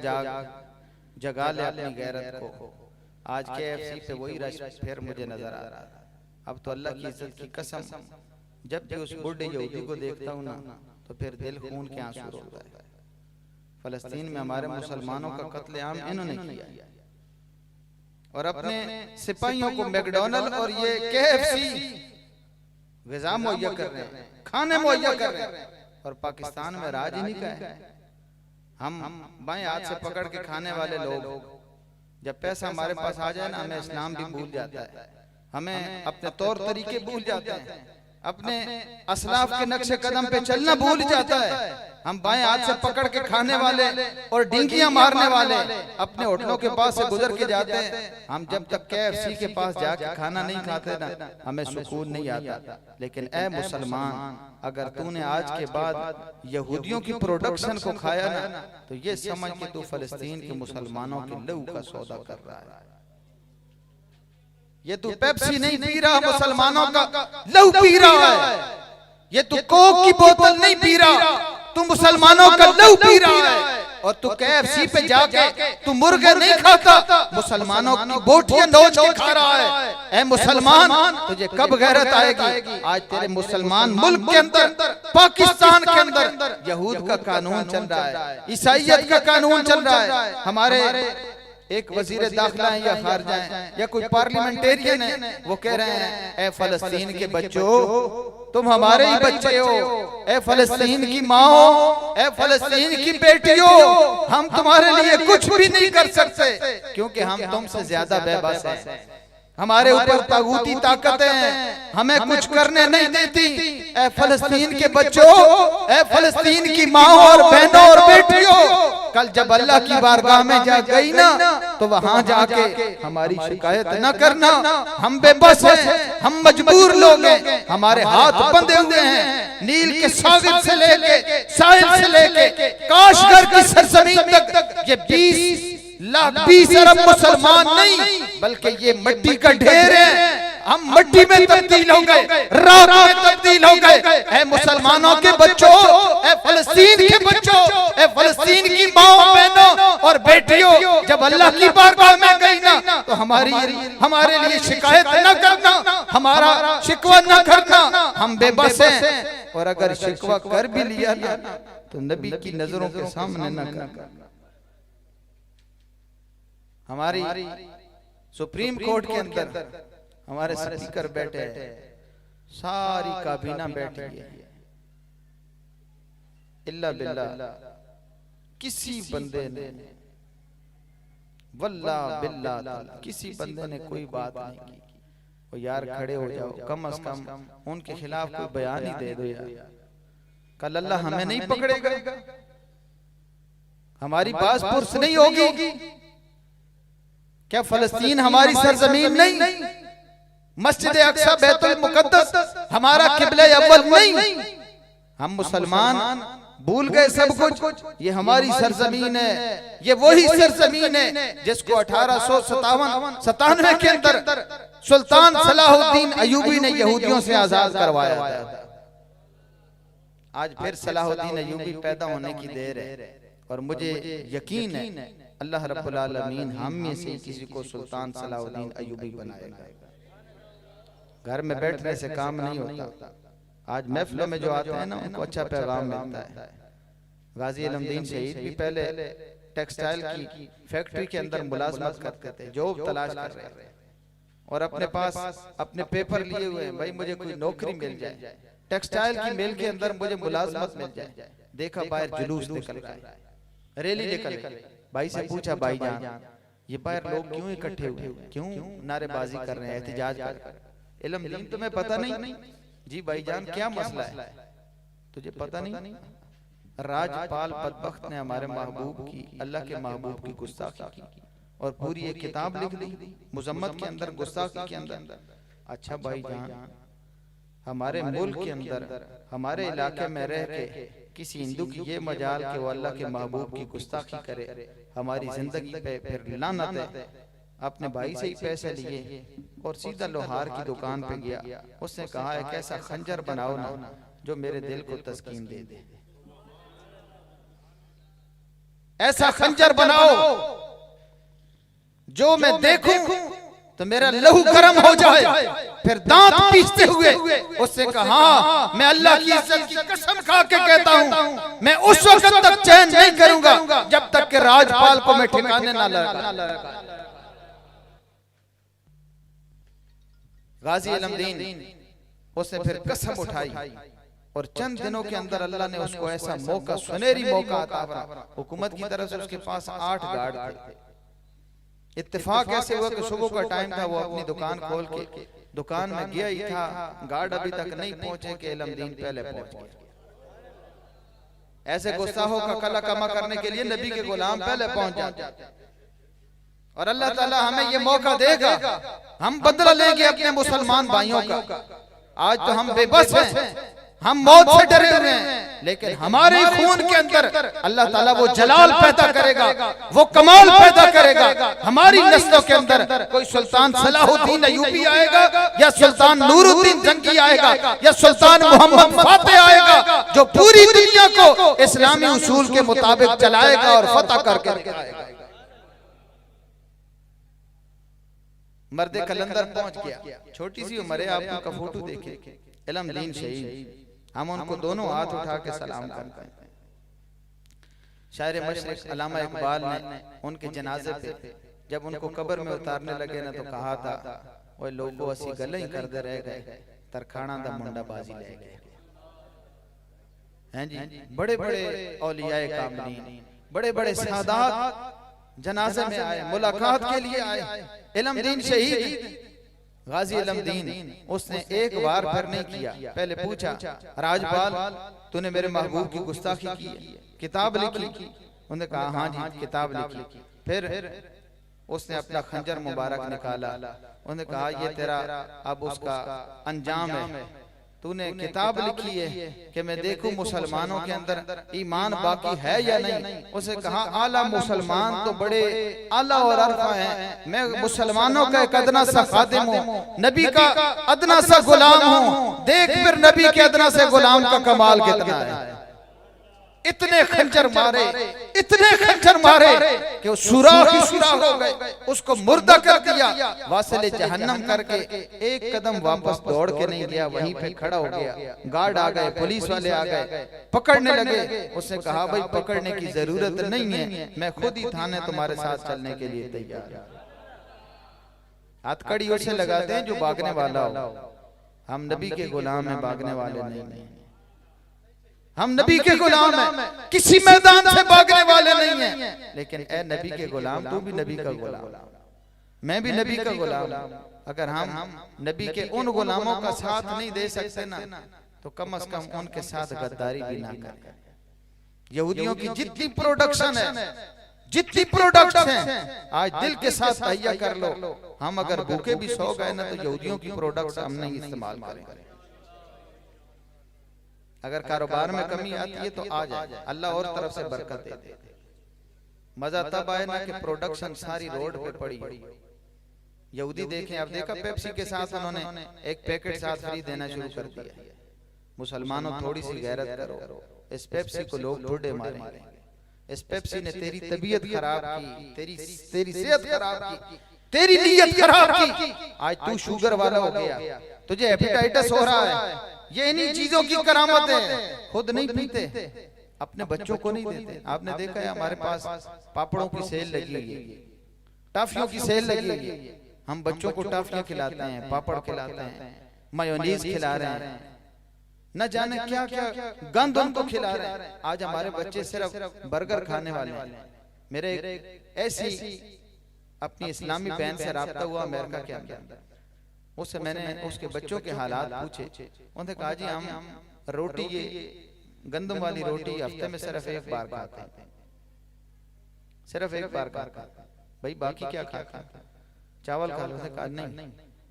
जगा ले, अपनी गैरत को। आज KFC पे वही रश फिर मुझे नजर आ रहा था। अब तो अल्लाह की इज्जत की कसम, जब भी उस बुढ़े यहूदी को देखता हूँ ना, तो फिर दिल खून के आंसू रोता है। फलस्तीन में हमारे मुसलमानों का कत्लेआम इन्होंने किया और अपने सिपाहियों को मैकडॉनल्ड और ये KFC ग़िज़ा मुहैया कर रहे हैं, खाने मुहैया कर रहे हैं, और पाकिस्तान में राज ही नहीं का है। हम बाएं हाथ से पकड़ के खाने वाले लोग, जब पैसा हमारे पास आ जाए ना, हमें इस्लाम भी भूल जाता है, हमें अपने तौर तरीके भूल जाते हैं, अपने असलाफ के नक्शे कदम पे चलना भूल जाता है। हम बाएं हाथ से पकड़ के खाने वाले और डिंगियां मारने वाले अपने होटलों के पास से गुजर के जाते हैं। हम जब तक KFC के पास जाके खाना नहीं खाते ना, हमें सुकून नहीं आता। लेकिन ए मुसलमान, अगर तूने आज के बाद यहूदियों की प्रोडक्शन को खाया ना, तो ये समझ के तू फलस्तीन के मुसलमानों के लहू का सौदा कर रहा है। ये तू पेप्सी नहीं पी रहा, मुसलमानों का लहू पी रहा है। ये तू कोक की बोतल नहीं पी रहा, तू मुसलमानों का लहू पी रहा है। और तू KFC पे जाके तू मुर्गे नहीं खाता, मुसलमानों की बोटियां नोच के खा रहा है। ऐ मुसलमान, तुझे कब गैरत आएगी? आज तेरे मुसलमान मुल्क के अंदर, पाकिस्तान के अंदर यहूद का कानून चल रहा है, ईसाइयत का कानून चल रहा है। हमारे एक वजीर दाखिला है या खारजा है या कोई पार्लियामेंटेरियन है, वो कह रहे हैं, ए फलस्तीन के बच्चों, तुम हमारे ही बच्चे हो, ए फलस्तीन की माँ हो, ए फलस्तीन की बेटियों, हम तुम्हारे लिए कुछ भी नहीं कर सकते, क्योंकि हम तुमसे ज्यादा बेबस हैं। हमारे ऊपर तागूती ताकतें हैं, हमें कुछ करने नहीं देती। ए फलस्तीन के बच्चों, ए फलस्तीन की माँ और बहनों और बेटियों, कल जब अल्लाह की बारगाह में जा गई ना, तो वहां जाके हमारी शिकायत न करना। हम बेबस हैं, हम मजबूर लोग हैं, हमारे हाथ बंधे हुए हैं। नील के सागर से लेके, साहिल से लेके काशगर की सरजमीन तक ये 20 लाख 20 अरब मुसलमान नहीं, बल्कि ये मिट्टी का ढेर है। हम मिट्टी में तब्दील हो गए, राख में तब्दील हो गए। ऐ मुसलमानों के बच्चों, ऐ फलस्तीन के बच्चों, ऐ फलस्तीन की माओ बहनों और बेटियों, जब अल्लाह की बारगाह में गई ना तो हमारे लिए शिकायत न करना, हमारा शिकवा न करना। हम बेबस हैं, और अगर शिकवा कर भी लिया ना तो नबी की नजरों के सामने न करना। हमारी सुप्रीम कोर्ट के अंदर हमारे स्पीकर बैठे हैं, सारी काबीना बैठी है, इल्ला बिल्ला किसी बंदे ने, वल्ला बिल्ला किसी बंदे ने कोई बात नहीं की। और यार खड़े हो जाओ, कम से कम उनके खिलाफ कोई बयान ही दे दो यार। कल अल्लाह हमें नहीं पकड़ेगा, हमारी बात पुरस नहीं होगी। क्या फलस्तीन हमारी सरजमीन नहीं? मस्जिद अक्सा बैतुल मुकद्दस हमारा किबला अव्वल नहीं? हम मुसलमान भूल गए सब कुछ। ये हमारी सरजमीन है, ये वही सरजमीन है जिसको 1897 के अंदर सुल्तान सलाहुद्दीन अयूबी ने यहूदियों से आजाद करवाया था। आज फिर सलाहुद्दीन अयूबी पैदा होने की देर है, और मुझे यकीन है अल्लाह रब्बुल आलमीन हम में से किसी को सुल्तान सलाहुद्दीन अयूबी बनाएगा। घर में बैठने से काम नहीं होता। आज महफिलों में जो आते हैं ना, उनको अच्छा पैगाम मिलता है। गाजी इल्मुद्दीन शहीद भी पहले टेक्सटाइल की फैक्ट्री के अंदर मुलाजमत करते थे, जॉब तलाश कर रहे हैं, और अपने पास अपने पेपर लिए हुए हैं, भाई मुझे कोई नौकरी मिल जाए, टेक्सटाइल की मिल के अंदर मुझे मुलाजमत मिल जाए। देखा बाहर जुलूस निकल रहा है, रैली निकल रही है। भाई से पूछा, भाई जान ये बाहर लोग क्यों इकट्ठे हुए, क्यों नारेबाजी कर रहे हैं, एहतिजाज कर रहे हैं? इल्म तुम्हें पता नहीं? जी भाईजान क्या मसला है, तुझे पता नहीं? राजपाल बदबख्त ने हमारे महबूब की, अल्लाह के महबूब की गुस्ताखी की और पूरी एक किताब लिख दी मुजम्मत के अंदर, गुस्ताखी के अंदर। अच्छा भाईजान, हमारे मुल्क के अंदर हमारे इलाके में रह के किसी हिंदू की ये मजाल कि वो अल्लाह के महबूब की गुस्ताखी करे, हमारी जिंदगी पे फिर लानत है। अपने भाई से ही पैसे लिए और सीधा लोहार की दुकान पे गया। उसने कहा एक ऐसा खंजर बनाओ ना जो मेरे दिल को तस्कीन दे दे, ऐसा खंजर बनाओ जो मैं देखूं तो मेरा लहू गर्म हो जाए। फिर दांत पीसते हुए उससे कहा, मैं अल्लाह की इज्जत की कसम खा के कहता हूं, मैं उस वक्त तक चैन नहीं करूंगा जब तक कि राजपाल को मैं ठिकाने ना लगा। गाजी इल्मुद्दीन उसने फिर कसम उठाई, और चंद दिनों के अंदर अल्लाह ने उसको ऐसा मौका, सुनहरी मौका अता फरमा। हुकूमत की तरफ से उसके पास 8 गार्ड थे। इत्तेफाक ऐसे हुआ कि सुबह का टाइम था, वो अपनी दुकान खोल के दुकान में गया ही था, गार्ड अभी तक नहीं पहुंचे कि इल्मुद्दीन पहले पहुंच गया। ऐसे गुस्ताखों का कला कमा करने के लिए नबी के गुलाम पहले पहुंच जाते, और अल्लाह ताला हमें ये मौका देगा, हम बदला लेंगे अपने मुसलमान भाइयों का। आज तो हम बेबस हैं, हम मौत से डरे हुए हैं, लेकिन हमारे खून के अंदर अल्लाह ताला वो जलाल पैदा करेगा, वो कमाल पैदा करेगा। हमारी नस्लों के अंदर कोई सुल्तान सलाहुद्दीन अयूबी आएगा, या सुल्तान नूरुद्दीन जंगी आएगा, या सुल्तान मोहम्मद फातेह आएगा, जो पूरी दुनिया को इस्लामी उसूल के मुताबिक चलाएगा और फतह करके दिखाएगा। मर्दे कलंदर पहुंच गया, छोटी सी उम्र है, आप उनका फोटो देखें, इल्मुद्दीन शहीद। हम उनको दोनों हाथ उठा के सलाम करते हैं। शायर मशरिक अल्लामा इकबाल ने उनके जनाजे पे जब उनको कब्र में उतारने लगे ना, तो कहा था, वो लोगों असी गले ही करते रह गए, तरखाना दा मुंडा बाजी ले गए हैं जी। बड़े बड़े औलियाए कामिलीन, बड़े बड़े सादात जनाजे में आए, मुलाकात के लिए आए। इल्मुद्दीन शहीद गाजी इल्मुद्दीन उसने एक बार फिर नहीं किया, पहले पूछा, राजपाल तूने मेरे महबूब की गुस्ताखी की, किताब लिखी? उन्होंने कहा हाँ जी किताब लिखी। फिर उसने अपना खंजर मुबारक निकाला, उन्होंने कहा ये तेरा अब उसका अंजाम है, तूने किताब लिखी है कि मैं देखूं मुसलमानों के अंदर ईमान बाकी है या नहीं। उसे कहा आला मुसलमान तो बड़े आला और अरफा है, मैं मुसलमानों का एक अदना सा खादिम हूँ, नबी का अदना सा गुलाम हूँ। देख फिर नबी के अदना से गुलाम का कमाल कितना है। इतने खंजर मारे, इतने खंजर मारे कि वो सुराख ही सुराख हो गए, उसको मुर्दा कर दिया, वासिले जहन्नम करके एक कदम वापस दौड़ के नहीं गया, वहीं पे खड़ा हो गया। गार्ड आ गए, पुलिस वाले आ गए, पकड़ने लगे। उसने कहा भाई पकड़ने की जरूरत नहीं है, मैं खुद ही थाने तुम्हारे साथ चलने के लिए तैयार। हथकड़ी उसे लगाते हैं जो भागने वाला हो। हम नबी के गुलाम हैं, भागने वाले नहीं। हम नबी के गुलाम हैं, किसी मैदान से भागने वाले नहीं हैं। लेकिन ए नबी के गुलाम, तू भी नबी का गुलाम, मैं भी नबी का गुलाम। अगर हम नबी के उन गुलामों का साथ नहीं दे सकते ना, तो कम से कम उनके साथ गद्दारी भी ना करें। यहूदियों की जितनी प्रोडक्शन है, जितनी प्रोडक्ट्स हैं, आज दिल के साथ तैयार कर लो। हम अगर भूखे भी सो गए ना, तो यहूदियों की प्रोडक्ट्स हम नहीं इस्तेमाल करें। अगर कारोबार में कमी आती है तो आ जाए, अल्लाह और तरफ से बरकत दे दे। मजा तब आए ना कि प्रोडक्शन सारी रोड पे पड़ी। यहूदी देखें, अब देखा पेप्सी के साथ उन्होंने एक पैकेट साथ फ्री देना शुरू कर दिया। मुसलमानों थोड़ी सी गैरत करो, इस पेप्सी को लोग ढूंढे मारेंगे। इस पेप्सी ने तेरी तबीयत खराब की, तेरी सेहत खराब की, तेरी नीयत खराब की। आज तू शुगर वाला हो गया, तुझे हेपेटाइटिस हो रहा है। ये इन्हीं चीजों की करामत है। खुद नहीं पीते, अपने बच्चों को नहीं देते। आपने देखा है हमारे पास पापड़ों की सेल लगी हुई है, टॉफियों की सेल लगी हुई है। हम बच्चों को टॉफियां खिलाते हैं, पापड़ खिलाते हैं, मायोनीज खिला रहे हैं, न जाने क्या क्या गंद उनको खिला रहे हैं। आज हमारे बच्चे सिर्फ बर्गर खाने वाले हैं। मेरे ऐसी अपनी इस्लामी बहन से राब्ता हुआ अमेरिका के अंदर, उससे मैंने उसके बच्चों के हालात पूछे। उन्होंने कहा जी हम रोटी, ये गंदम वाली रोटी हफ्ते में सिर्फ एक बार खाते हैं, सिर्फ एक बार खाते हैं। भाई बाकी क्या खाते हैं? चावल खा लो। उसने कहा नहीं,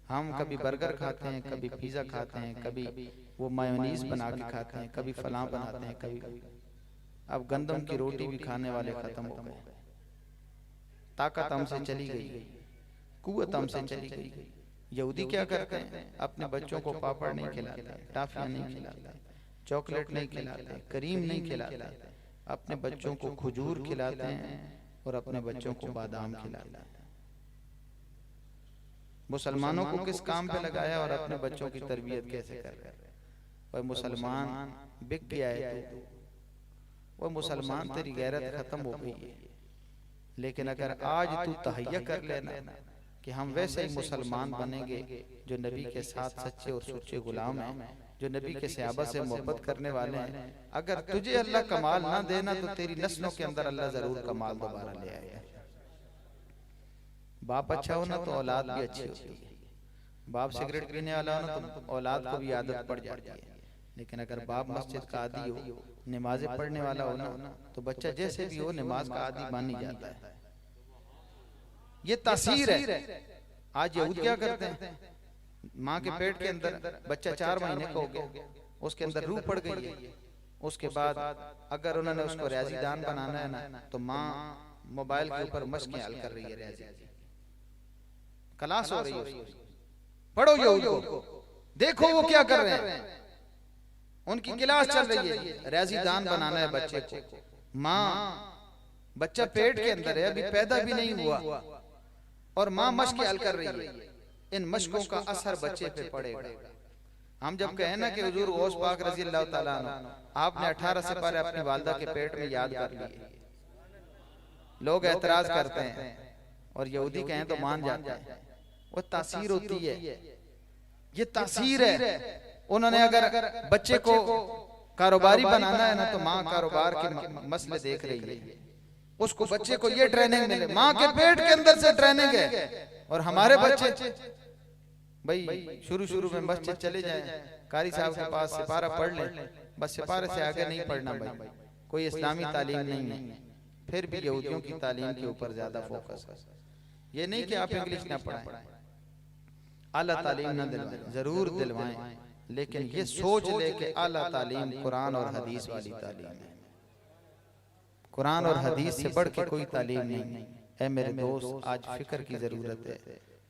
हम कभी बर्गर खाते हैं, कभी पिज्जा खाते हैं, कभी वो मायोनीज बना के खाते हैं, कभी फलां बनाते हैं, कभी। अब गंदम की रोटी भी खाने वाले खत्म हो गए। ताकत हमसे चली गई, कुव्वत हमसे चली गई। यहूदी क्या करते हैं? अपने बच्चों को पापड़ नहीं खिलाते, टाफियां नहीं खिलाते, चॉकलेट नहीं खिलाते, करीम नहीं खिलाते। अपने बच्चों को खजूर खिलाते हैं और अपने बच्चों को बादाम खिलाते हैं। मुसलमानों को किस काम पे लगाया और अपने बच्चों की तरबियत कैसे कर रहे हैं? वह मुसलमान बिक गया है, वह मुसलमान तेरी गैरत खत्म हो गई है। लेकिन अगर आज तू तहैया कर लेना कि हम वैसे ही मुसलमान बनेंगे जो नबी के साथ सच्चे और सच्चे गुलाम हैं, जो नबी के सहाबा से मोहब्बत करने वाले हैं, अगर तुझे अल्लाह कमाल ना देना तो तेरी नस्लों के अंदर अल्लाह जरूर कमाल दोबारा ले आएगा। बाप अच्छा हो ना तो औलाद भी अच्छी होती है। बाप सिगरेट पीने वाला हो ना तो औलाद को भी आदत पड़ जाती है। लेकिन अगर बाप मस्जिद का आदी हो, नमाजें पढ़ने वाला हो ना, तो बच्चा जैसे भी हो नमाज का आदी मान ही जाता है। ये तासीर है। आज यहूद क्या करते हैं? माँ के पेट के अंदर बच्चा 4 महीने का हो गया, उसके अंदर रूह पड़ गई है। उसके बाद अगर उन्होंने उसको रियाजीदान बनाना है ना, तो माँ मोबाइल के ऊपर मशक़ें हल कर रही है, रियाजी क्लास हो रही है। पढ़ो यहूद को, देखो वो क्या कर रहे हैं। उनकी क्लास चल रही है, रियाजीदान बनाना है बच्चे को। माँ, बच्चा पेट के अंदर है, अभी पैदा भी नहीं हुआ और माँ मशक़ें हल कर रही है। इन मशकों का असर बच्चे पे पड़ेगा। हम जब कहें ना कि हुजूर गौस पाक रज़ी अल्लाह ताला अन्हु आपने 18 सिपारे अपनी वालिदा के पेट में याद कर लिए, लोग एतराज करते हैं और यहूदी कहें तो मान जाते हैं। वो तासीर होती है, ये तासीर है। उन्होंने अगर बच्चे को कारोबारी बनाना है ना, तो माँ कारोबार के मसले देख रही है, उसको बच्चे को ये ट्रेनिंग मिले, माँ के पेट के अंदर से ट्रेनिंग है। और हमारे बच्चे भाई शुरू में मस्जिद चले जाएं, कारी साहब के पास सिपारा पढ़ लें, बस सिपारे से आगे नहीं पढ़ना भाई, कोई इस्लामी तालीम नहीं है। फिर भी यहूदियों की तालीम के ऊपर ज्यादा फोकस है। ये नहीं कि आप इंग्लिश ना पढ़ाएं, आला तालीम ना दिलवाएं, जरूर दिलवाएं, लेकिन ये सोच ले कि आला तालीम कुरान और हदीस वाली तालीम है। कुरान और हदीस से बढ़ के कोई तालीम नहीं। ऐ मेरे दोस्त, आज फिक्र की जरूरत है,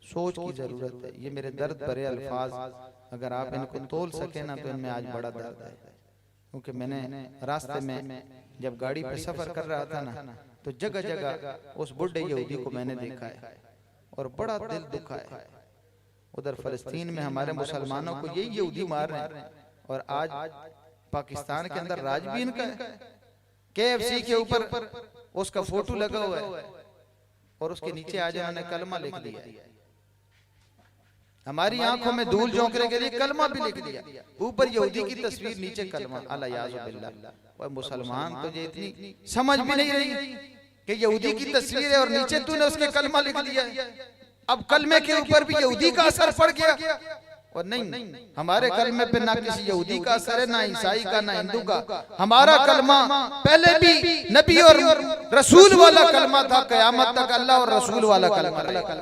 सोच की जरूरत है। ये मेरे दर्द भरे अल्फाज अगर आप इनको तोल सके ना तो इनमें आज बड़ा दर्द है। क्योंकि मैंने रास्ते में जब गाड़ी पे सफर कर रहा था ना, तो जगह जगह उस बुढ़े यहूदी को मैंने देखा है और बड़ा दिल दुखा है। उधर फलस्तीन में हमारे मुसलमानों को यही यहूदी मार रहे हैं और आज पाकिस्तान के अंदर राज भी इनका है। KFC के ऊपर उसका फोटो लगा हुआ है और उसके नीचे आज उन्होंने कलमा लिख दिया। हमारी आंखों में धूल झोंकने के लिए कलमा भी लिख दिया, ऊपर यहूदी की तस्वीर, नीचे कलमा। अल्लाह याज़ बिल्लाह। और मुसलमान तो ये इतनी समझ भी नहीं रही कि यहूदी की तस्वीर है और नीचे तूने उसके कलमा लिख दिया। अब कलमे के ऊपर भी यहूदी का असर पड़ गया। और नहीं, हमारे कलमे पे ना किसी यहूदी का असर है, ना ईसाई का, ना हिंदू का। हमारा कलमा पहले भी नबी और रसूल वाला कलमा था, कयामत तक अल्लाह और रसूल वाला कलमा रहेगा।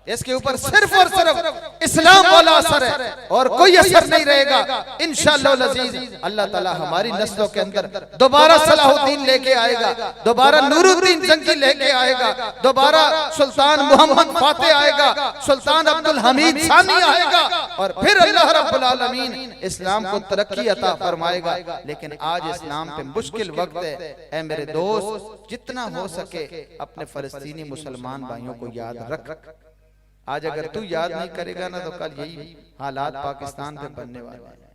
इसके ऊपर सिर्फ और सिर्फ इस्लाम वाला असर है और कोई असर नहीं रहेगा इंशाअल्लाह अज़ीज। अल्लाह ताला हमारी नस्लों के अंदर दोबारा सलाहुद्दीन लेके आएगा, दोबारा नूरुद्दीन जंगी लेके आएगा, दोबारा सुल्तान मोहम्मद फातेह आएगा, सुल्तान अब्दुल हमीद सानी आएगा और फिर अल्लाह रब्बुल आलमीन इस्लाम को तरक्की अता फरमाएगा। लेकिन आज इस्लाम पे मुश्किल वक्त है। ऐ मेरे दोस्त, जितना हो सके अपने फलस्तीनी मुसलमान भाइयों को याद रख। आज अगर तू याद नहीं करेगा ना तो कल यही हालात पाकिस्तान पे बनने वाले हैं।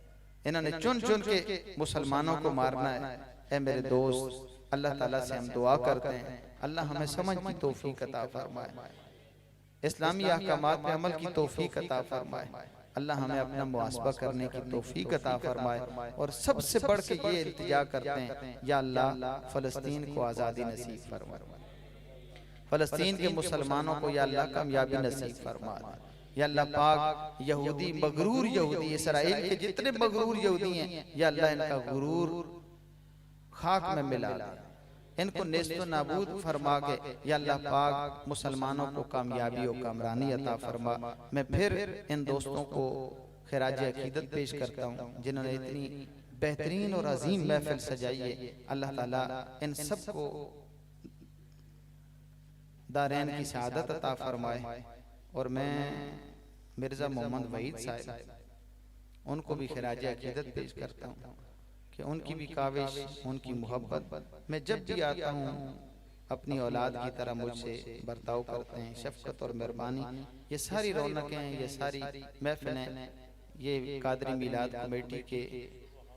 इन्होंने चुन चुन के मुसलमानों को मारना है। ऐ मेरे दोस्त, अल्लाह ताला से हम दुआ करते हैं अल्लाह हमें समझ की तौफीक अता फरमाए, इस्लामी अहकामात पे अमल की तौफीक अता फरमाए। अल्लाह हमें अपना मुहासबा करने की तौफीक अता फरमाए। और सबसे बढ़ के ये इल्तिजा करते हैं, या अल्लाह फलस्तीन को आज़ादी नसीब फरमा, फलस्तीन के मुसलमानों को या अल्लाह कामयाबी नसीब फरमा। या अल्लाह पाक यहूदी, मगरूर यहूदी, इसराइल के जितने मगरूर यहूदी हैं, या अल्लाह इनका गुरूर खाक में मिला दे, इनको नेस्तो नाबूद फरमा के या अल्लाह पाक मुसलमानों को कामयाबी और कामरानी अता फरमा। मैं फिर इन दोस्तों को खिराज अकीदत पेश करता हूँ जिन्होंने इतनी बेहतरीन और अजीम महफिल सजाई है। अल्लाह ताला इन सबको दारैन की शहादत अता फरमाए। और मैं मिर्ज़ा मोहम्मद वहीद साहब, उनको भी खिराज अकीदत पेश करता हूँ कि उनकी भी काविश, उनकी मोहब्बत, मैं जब भी आता हूँ अपनी औलाद की तरह मुझसे बर्ताव करते हैं, शफकत और मेहरबानी। ये सारी रौनकें, ये सारी महफिलें, ये कादरी मिलाद कमेटी के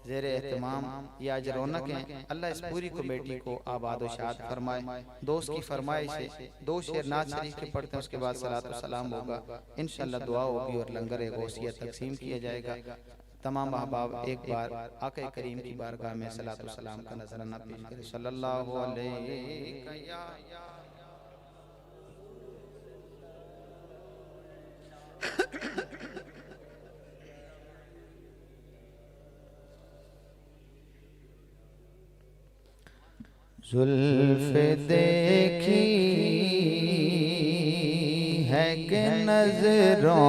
ज़ेर एहतमाम ये आज रौनक हैं। अल्लाह इस पूरी कमेटी को आबाद व शाद फरमाए। दोस्त की फरमाइश है 2 शेर नात शरीफ के पढ़ते हैं, उसके बाद सलात व सलाम होगा, इंशाअल्लाह दुआ होगी और लंगर गौसिया तकसीम किया जाएगा। तमाम अहबाब एक बार आक़ा करीम की बारगाह में सलात व सलाम का नजराना पेश करें। सल्लल्लाहु अलैहि जुल्फ देखी है कि नजरों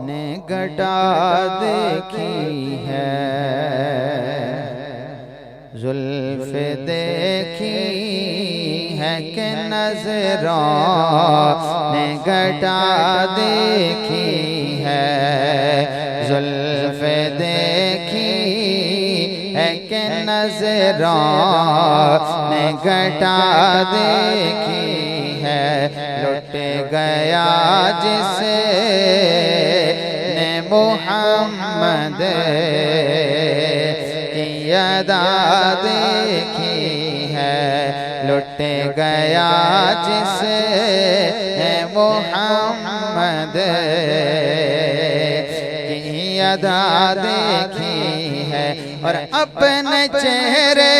ने घटा देखी है, जुल्फ देखी है कि नजरों ने घटा देखी है, जुल्फ देखी के नजरों ने घटा देखी है। लुट गया जिसे ने मोहम्मद की अदा देखी है, लुट गया जिसे ने मोहम्मद की अदा देखी है। और अपने चेहरे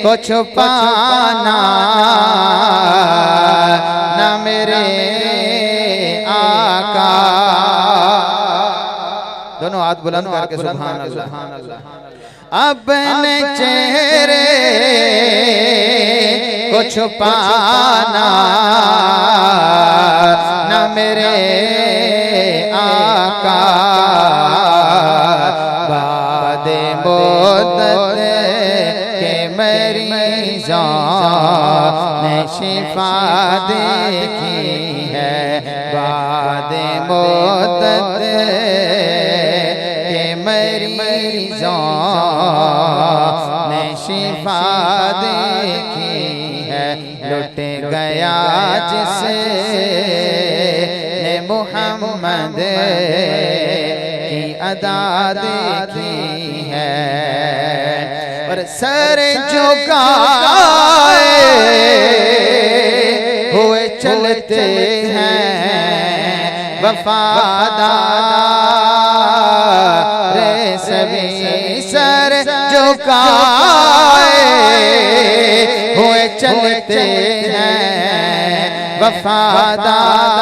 को छुपाना न मेरे आका, दोनों हाथ बुलंद करके सुभान अल्लाह। अपने चेहरे को छुपाना न मेरे आका बादे मुद्दत के मरीज़ों ने शिफा देखी है। बादे मुद्दत के मरीज़ों ने शिफा देखी है। लुट गया जिसे ने मोहम्मद की अदा देखी है। और सर झुकाए हुए चलते हैं वफादार सभी, सर झुकाए हुए चलते हैं वफादार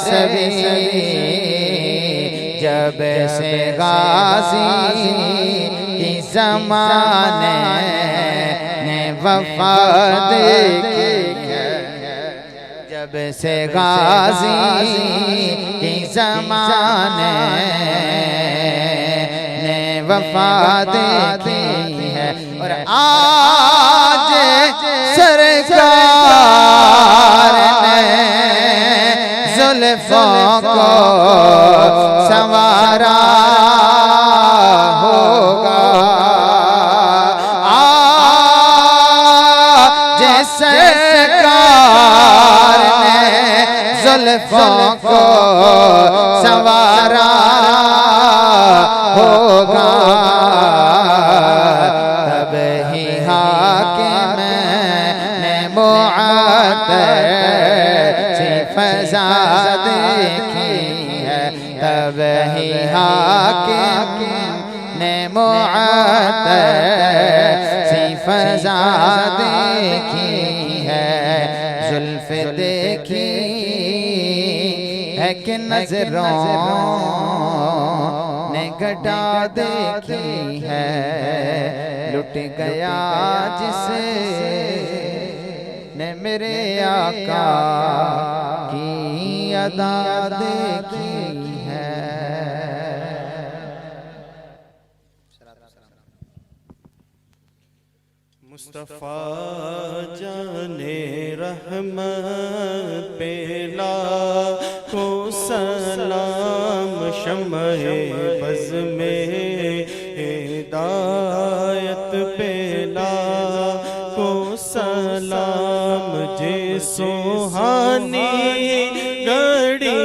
सभी। जब से गाजी की ज़माने ने वफा देखी है। जब से गाजी की ज़माने ने वफा देखी है। और आज सरकार ने जुल्फ़ों को संवारा होगा। आज सरकार ने जुल्फ़ों को संवारा होगा। तब ही हाकिम ने मुअत्तर सी फ़ज़ा देखी है। तब ही हाकिम ने मुअत्तर सी फ़ज़ा देखी है। जुल्फ़ देखी है कि नज़रों ने घटा देखी है। लुट गया जिसे ने मेरे आका की अदा देखी है। मुस्तफा जाने रहमत पे लाखों सलाम। शम्ए बज़ में हिदायत पे लाखों सलाम। जे सुहानी घड़ी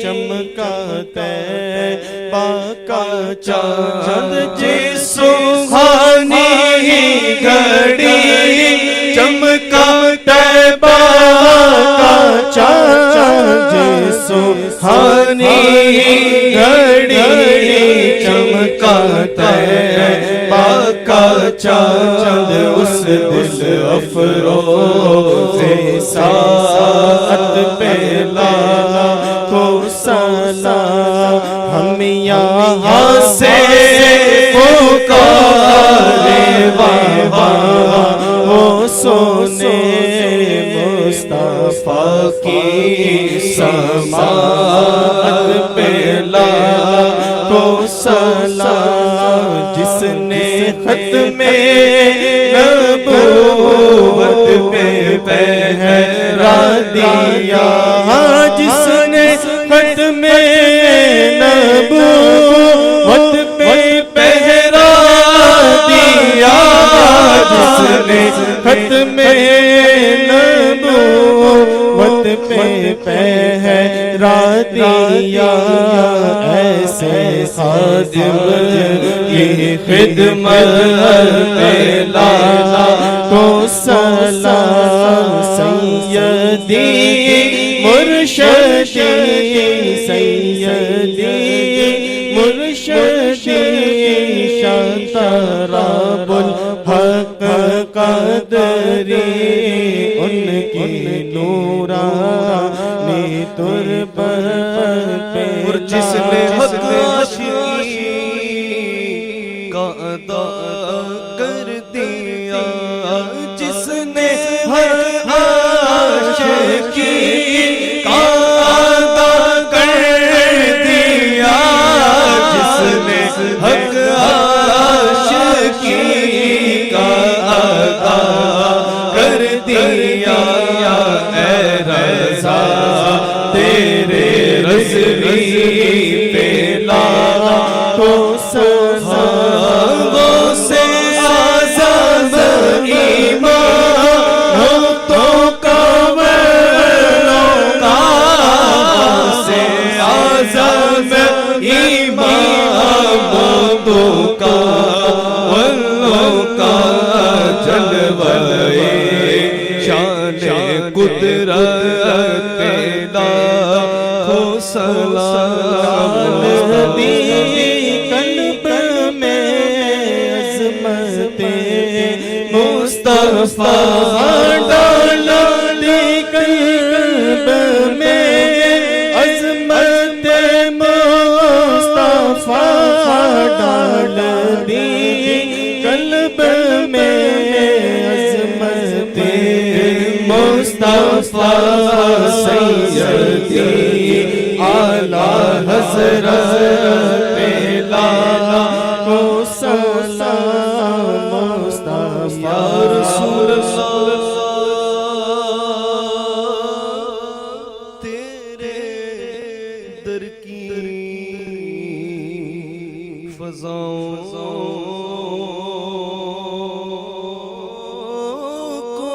चमकाते बाका चाँद। जे सुहानी घड़ी चमकाते बाका चाँद। जे सुहानी घड़ी चमकाते बाका चाँद। उस दिल अफरोज़े साअत पे लाखों सलाम। हम यहाँ से पुकारे बाबा वो सोने मुस्तफा की समाअत पे लाखों सलाम। जिसने ख़त्मे नबूवत पे पहरा दिया। जिसने ख़त्मे नबूवत पे पहरा दिया। जिसने ख़त्मे नबूवत पे पहरा दिया। ऐसे खादिम की खिदमत पे लाखों सलाम। सैयदी मुर्शदी सैयदी मुर्शदी शातराबुल हक़ क़दरी। उनकी नूरानी तुरबत पे जिसने हक़ का अदा कर दिया। जिसने हर आशिकी कुदरत लाखों सलाम दी कल्ब में अज़मते मुस्तफा डाल दी कल्ब में अज़मते मुस्तफा डाल दी कल्ब में अज़मते मुस्तफा सैयदी आला हज़रत लाला को सलाम मुस्तफा रसूल तेरे दर की फ़ज़ाओं को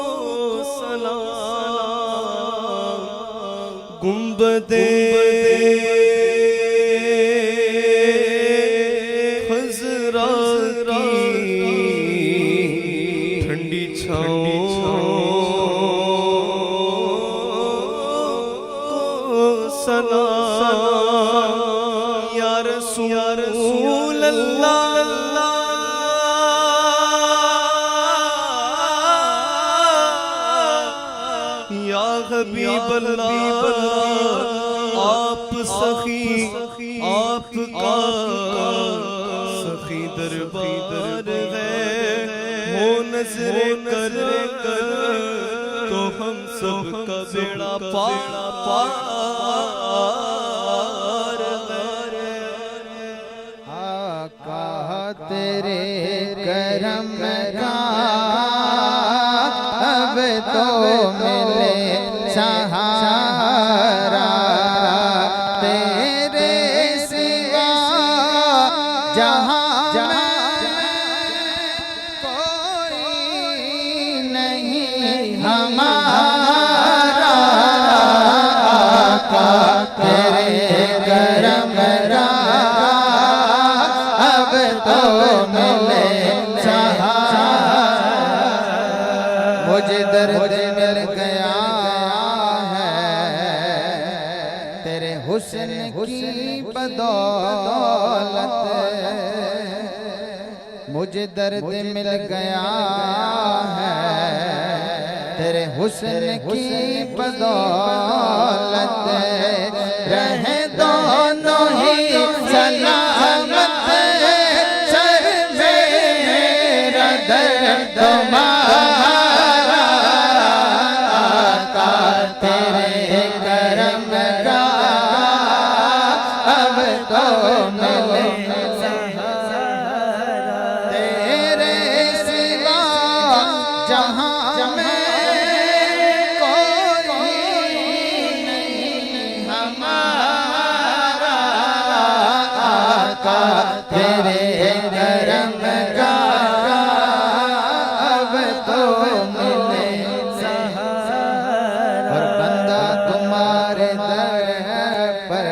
सलाम गुंबदे खज़रा की ठंडी छाँव सलाम या रसूल अल्लाह या हबीब अल्लाह आप सखी आपका सखी दरबार है हो नजर कर तो हम सब का बेड़ा पार आका तेरे करम का अब तो मिले सहारा तेरे सिवा जहाँ कोई नहीं हमारा आका तेरे करम का अब तो मिले सहारा मुझे दर्द मिल गया है तेरे हुस्न की बदौलत मुझे दर्द मिल गया है तेरे हुस्न की बदौलत रहे दोनों ही सलामत सर मेरा दर्द तुम्हारा आका तेरे करम का अब तो मिले तेरे सिवा जहाँ में कोई नहीं हमारा आका तेरे करम का अब तो मिले और बंदा तुम्हारे दर पर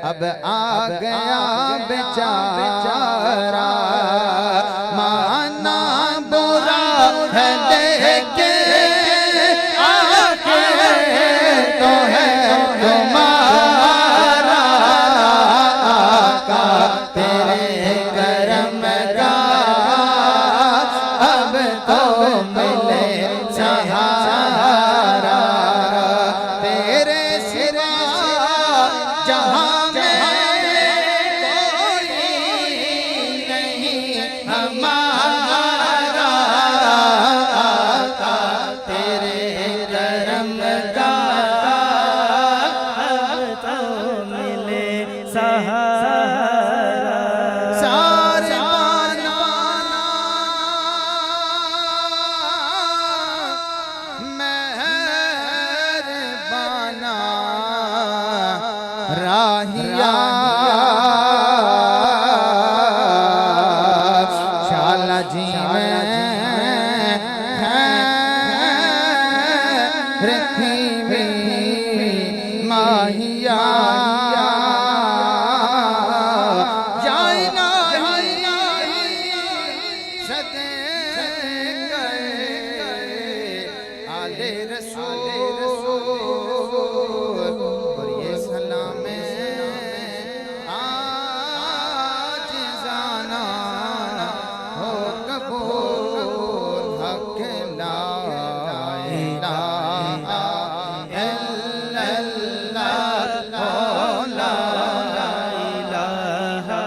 अब आ गया बेचारा माना बुरा है देखे आखिर तो है तुम्हारा आका तेरे करम का अब तो मिले सहारा तेरे सिवा जहाँ में कोई नहीं हमारा आका तेरे करम का अब तो मिले सहारा सारे मेहरबाना राहिया शाला जी में रखी हुई माहिया जाए ना सदे गए रसूल और ये सलाम आज जाना हो कबूल हक ला इलाहा इल्लल्लाह हो ला इलाहा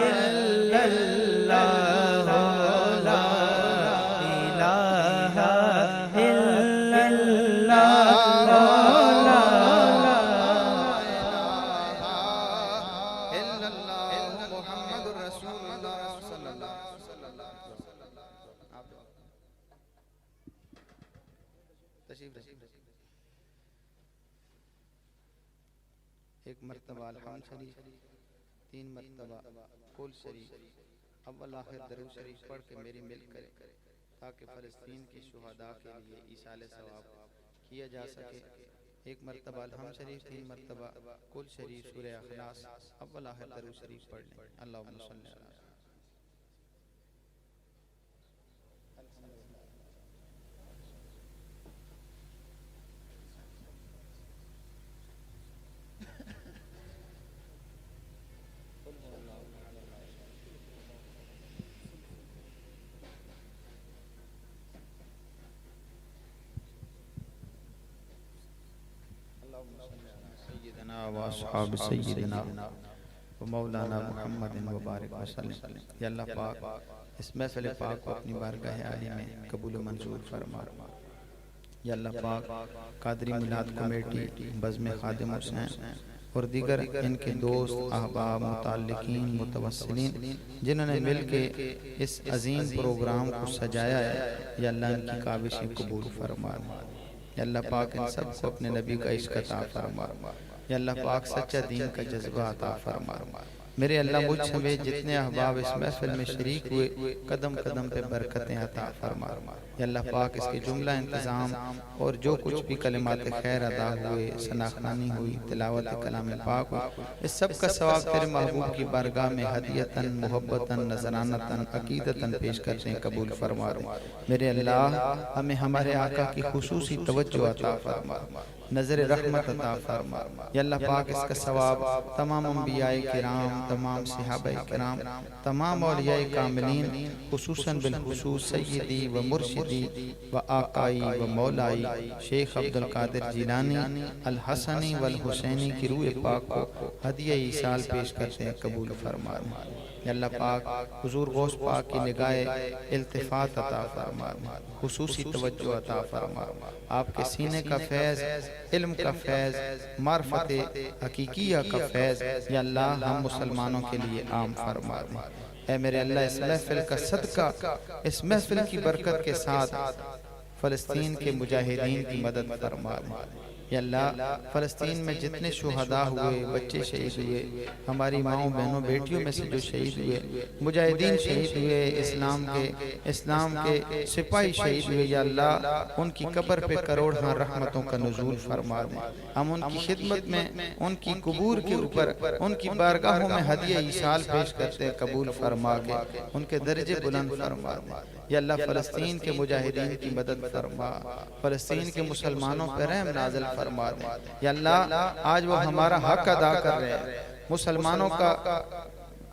इल्लल्लाह हो ला इलाहा इल्लल्लाह हो ला इलाहा इल्लल्लाह मुहम्मदुर रसूलुल्लाह सल्लल्लाहु अलैहि वसल्लम। तशरीफ एक मरतबा अलहम्द शरीफ, 3 मरतबा कुल शरीफ, अव्वल आखिर दरूद शरीफ पढ़ के मेरी मिल करे ताकि फ़लस्तीन की शुहदा के लिए ईसाले सवाब किया जा सके। एक मरतबा अलहम्द शरीफ, 3 मरतबा कुल शरीफ, सूरह इखलास, अव्वल आखिर दरूद शरीफ पढ़ लें। अल्लाहुम्मा सल्ली अला सय्यदना व अस्हाब सय्यदना व मौलाना मुहम्मदिन व बारिक वसल्लम। या अल्लाह पाक इस महफिल पाक को अपनी बारगाह आली में कबूल व मंजूर फरमा। या अल्लाह पाक कादरी मिलाद कमेटी, बज़्म खादिम हुसैन और दीगर इनके दोस्त, अहबाब, मुताल्लिकीन, मुतवस्सिलीन जिन्होंने मिल के इस अजीम प्रोग्राम को सजाया है, या अल्लाह इनकी काविशें कबूल फरमा। या अल्लाह पाक इन सबको अपने नबी का इश्क अता फरमा। या अल्लाह पाक सच्चा दीन का जज्बा अता फरमा। मेरे अल्लाह मुझ समेत जितने अहबाब इस महफिल में शरीक हुए, कदम कदम पे बरकतें अता फरमा। या अल्लाह पाक इसके जुमला इंतज़ाम और जो कुछ भी कलिमात खैर अदा हुए, सनाखनानी हुई, तिलावत कलाम पाक हुआ, इस सब का सवाब तेरे महबूब की बारगाह में हदियतन, मोहब्बतन, नजरानतन, अकीदतन पेश करते हैं, कबूल फरमा। मेरे अल्लाह हमें हमारे आका की खुसूसी तवज्जो अता फरमा, नजर रहमत अता फरमा। या अल्लाह पाक इसका सवाब तमाम अंबियाए किराम, तमाम सहाबाए किराम, तमाम औलियाए कामिलीन, खुसूसन बिलखुसूस सय्यदी व मुर्शिदी व आकाई व मौलाई शेख अब्दुल कादिर जिलानी अल हसनी वल हुसैनी की रूह पाक को हदिया ईसाल पेश करते हैं, कबूल फरमा। या अल्लाह पाक हुजूर गौस पाक की निगाहे इल्तिफात अता फरमा, खुसूसी तवज्जो अता फरमा। आपके सीने का फैज़, इल्म का फैज़, मार्फत हकीकिया का फैज़ या अल्लाह हम मुसलमानों के लिए आम फरमा दे। ऐ मेरे अल्लाह इस महफिल का सदका, इस महफिल की बरकत के साथ फ़लस्तीन के मुजाहिदीन की मदद फरमा दे। या अल्लाह फ़लस्तीन में जितने शुहदा हुए, बच्चे शहीद हुए, हमारी माओ बहनों बेटियों में से जो शहीद हुए, मुजाहिदीन शहीद हुए, इस्लाम के सिपाही शहीद हुए, या अल्लाह उनकी कब्र पे करोड़ रहमतों का नुज़ूल फरमा दे। हम उनकी खिदमत में, उनकी कबूर के ऊपर, उनकी बारगाहों में हदिया ईसाल पेश करते हैं, कबूल फरमा के उनके दर्जे बुलंद फरमा दे। या अल्लाह फ़लस्तीन के मुजाहिदीन की मदद फरमा, फ़लस्तीन के मुसलमानों पर रहम नाज़िल फरमा दे। या अल्लाह आज वो हमारा हक अदा कर रहे हैं, मुसलमानों का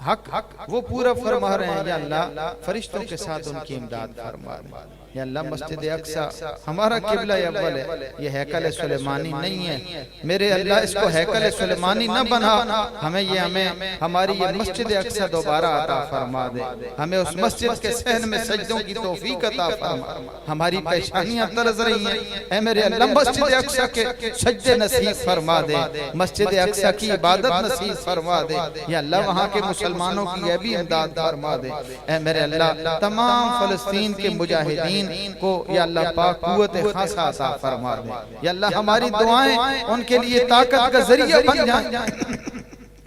हक वो पूरा फरमा रहे हैं। या अल्लाह फरिश्तों के साथ उनकी इमदाद फरमा दे। या अल्लाह मस्जिद अक्सा हमारा किबला अव्वल है, ये हैकल सुलेमानी नहीं है। मेरे अल्लाह इसको हैकल सुलेमानी न बना, हमें हमारी ये मस्जिद अक्सा दोबारा अता फरमा दे। हमें उस मस्जिद के सहन में सजदों की तौफीक अता फरमा। हमारी पेशानियां तरस रही हैं, ऐ मेरे अल्लाह मस्जिद अक्सा के सजदे नसीब फरमा दे, मस्जिद अक्सा की इबादत नसीब फरमा दे। या अल्लाह वहाँ के मुसलमानों की यह भी इमदाद फरमा दे। ऐ मेरे अल्लाह तमाम फ़लस्तीन के मुजाहिदीन को या अल्लाह पाक कुव्वत खासा अता फरमा दे। या अल्लाह हमारी दुआएं उनके लिए ताकत का जरिया बन जाएं।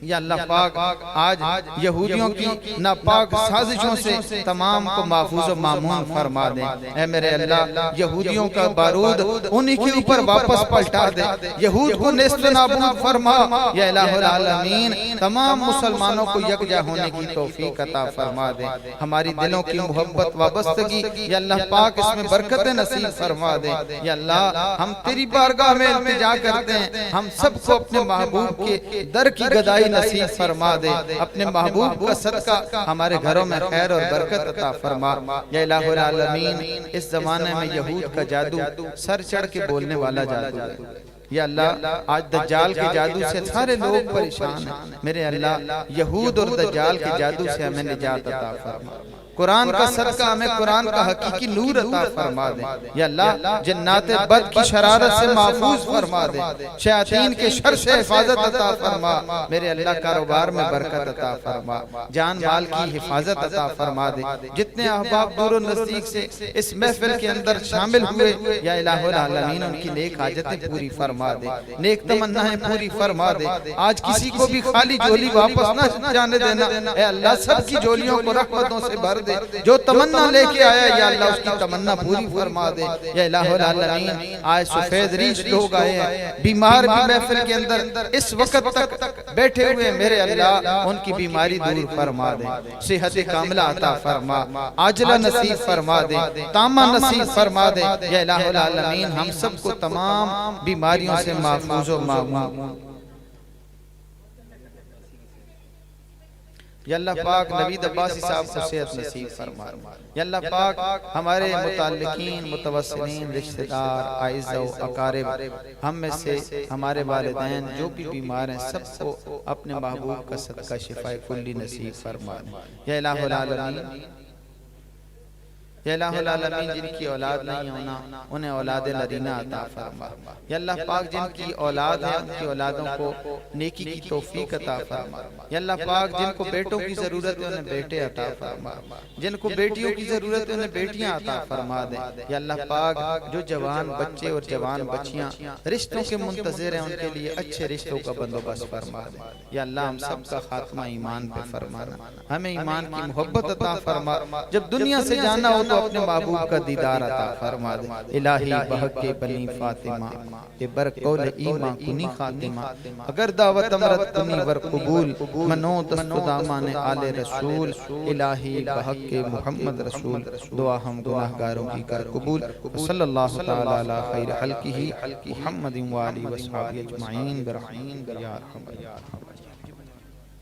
या अल्लाह पाक आज यहूदियों की नापाक साजिशों से तमाम को महफूज व मामून फरमा दे। ऐ मेरे अल्लाह, यहूदियों का बारूद उन्हीं के ऊपर वापस पलटा दे, यहूद को नेस्त नाबूद फरमा। या इलाहुल आलमीन, तमाम मुसलमानों को यकजा होने की तौफीक अता फरमा दे। हमारी दिलों की मोहब्बत वाबस्तगी या अल्लाह पाक इसमें बरकत नसीब फरमा दे। या अल्लाह, हम तेरी बारगाह में इल्तिजा करते हैं, हम सबको अपने महबूब के दर की गदाई नसीब फरमा दे। अपने महबूब का सदका हमारे घरों में खैर और बरकत अता फरमा। या इलाहुल आलमीन, इस जमाने में यहूद का जादू सर चढ़ के बोलने वाला जादू है। या अल्लाह, आज दज्जाल के जादू से सारे लोग परेशान हैं। मेरे अल्लाह, यहूद और दज्जाल के जादू से हमें निजात अता फरमा। कुरान का सदका हमें कुरान का हकीकी नूर अता फरमा दे। या अल्लाह, जन्नात बद की शरारत से महफूज फरमा दे, शयातीन के शर से हिफाजत अता फरमा। मेरे अल्लाह, कारोबार में बरकत अता फरमा, जान माल की हिफाजत अता फरमा दे। जितने अहबाब दूर और नजदीक से इस महफिल के अंदर शामिल हुए, या इलाहुल आलमीन, उनकी नेक हाजतें पूरी फरमा दे, नेक तमन्नाएं पूरी फरमा दे। आज किसी को भी खाली झोली वापस न जाने देना। ऐ अल्लाह, सबकी झोलियों को रहमतों से भर दे। जो तमन्ना लेके आया या अल्लाह, उसकी तमन्ना पूरी फरमा दे। या इलाहुल आलमीन, आज सफेद रीश लोग आए हैं, बीमार भी महफिल के अंदर इस वक्त तक बैठे हुए, मेरे अल्लाह, उनकी बीमारी दूर फरमा दे, सेहत कामिला अता फरमा, आजला नसीब फरमा दे, तामा नसीब फरमा दे। या इलाहुल आलमीन, हम सबको तमाम बीमारियों से महफूज व मामून। या अल्लाह पाक नवीद अब्बासी साहब को सेहत नसीब फरमा। या अल्लाह पाक हमारे मुताल्लिकीन, मुतवस्सिलीन, रिश्तेदार, आइज़ व अकारिब, हम में से हमारे वालिदैन जो भी बीमार हैं, सबको अपने महबूब का सदका शिफाए कुल्ली नसीब फरमा। या इलाहुल आलमीन, या इलाहुल आलमीन, जिनकी औलाद नहीं होना, उन्हें औलाद नरीना अता फरमा। या अल्लाह पाक, जिनकी औलाद है, उनकी औलादों को नेकी की तौफीक अता फरमा। या अल्लाह पाक, जिनको बेटों की जरूरत है, उन्हें बेटे अता फरमा, जिनको बेटियों की जरूरत है, उन्हें बेटियां अता फरमा दे। या अल्लाह पाक, जो जवान बच्चे और जवान बच्चियां रिश्तों के मुंतज़िर हैं, उनके लिए अच्छे रिश्तों का बंदोबस्त फरमा दे। या अल्लाह, हम सबका खात्मा ईमान पे फरमाना, हमें ईमान की मोहब्बत अता फरमा। जब दुनिया से जाना हो तो अपने महबूब का दीदार अता फरमा दे। इलाही बहक के बनी फातिमा के बरकौल ईमा कुनी खातिमा, अगर दावत अमरत कुनी वर कबूल, मनो दस्तुदामान आले रसूल। इलाही बहक के मोहम्मद रसूल, दुआ हम गुनाहगारों की कर कबूल। सल्लल्लाहु तआला अला खैर खल्किही मुहम्मदिन व आलिहि व अस्हाबिही अजमाइन बिरहमतिका या अरहम।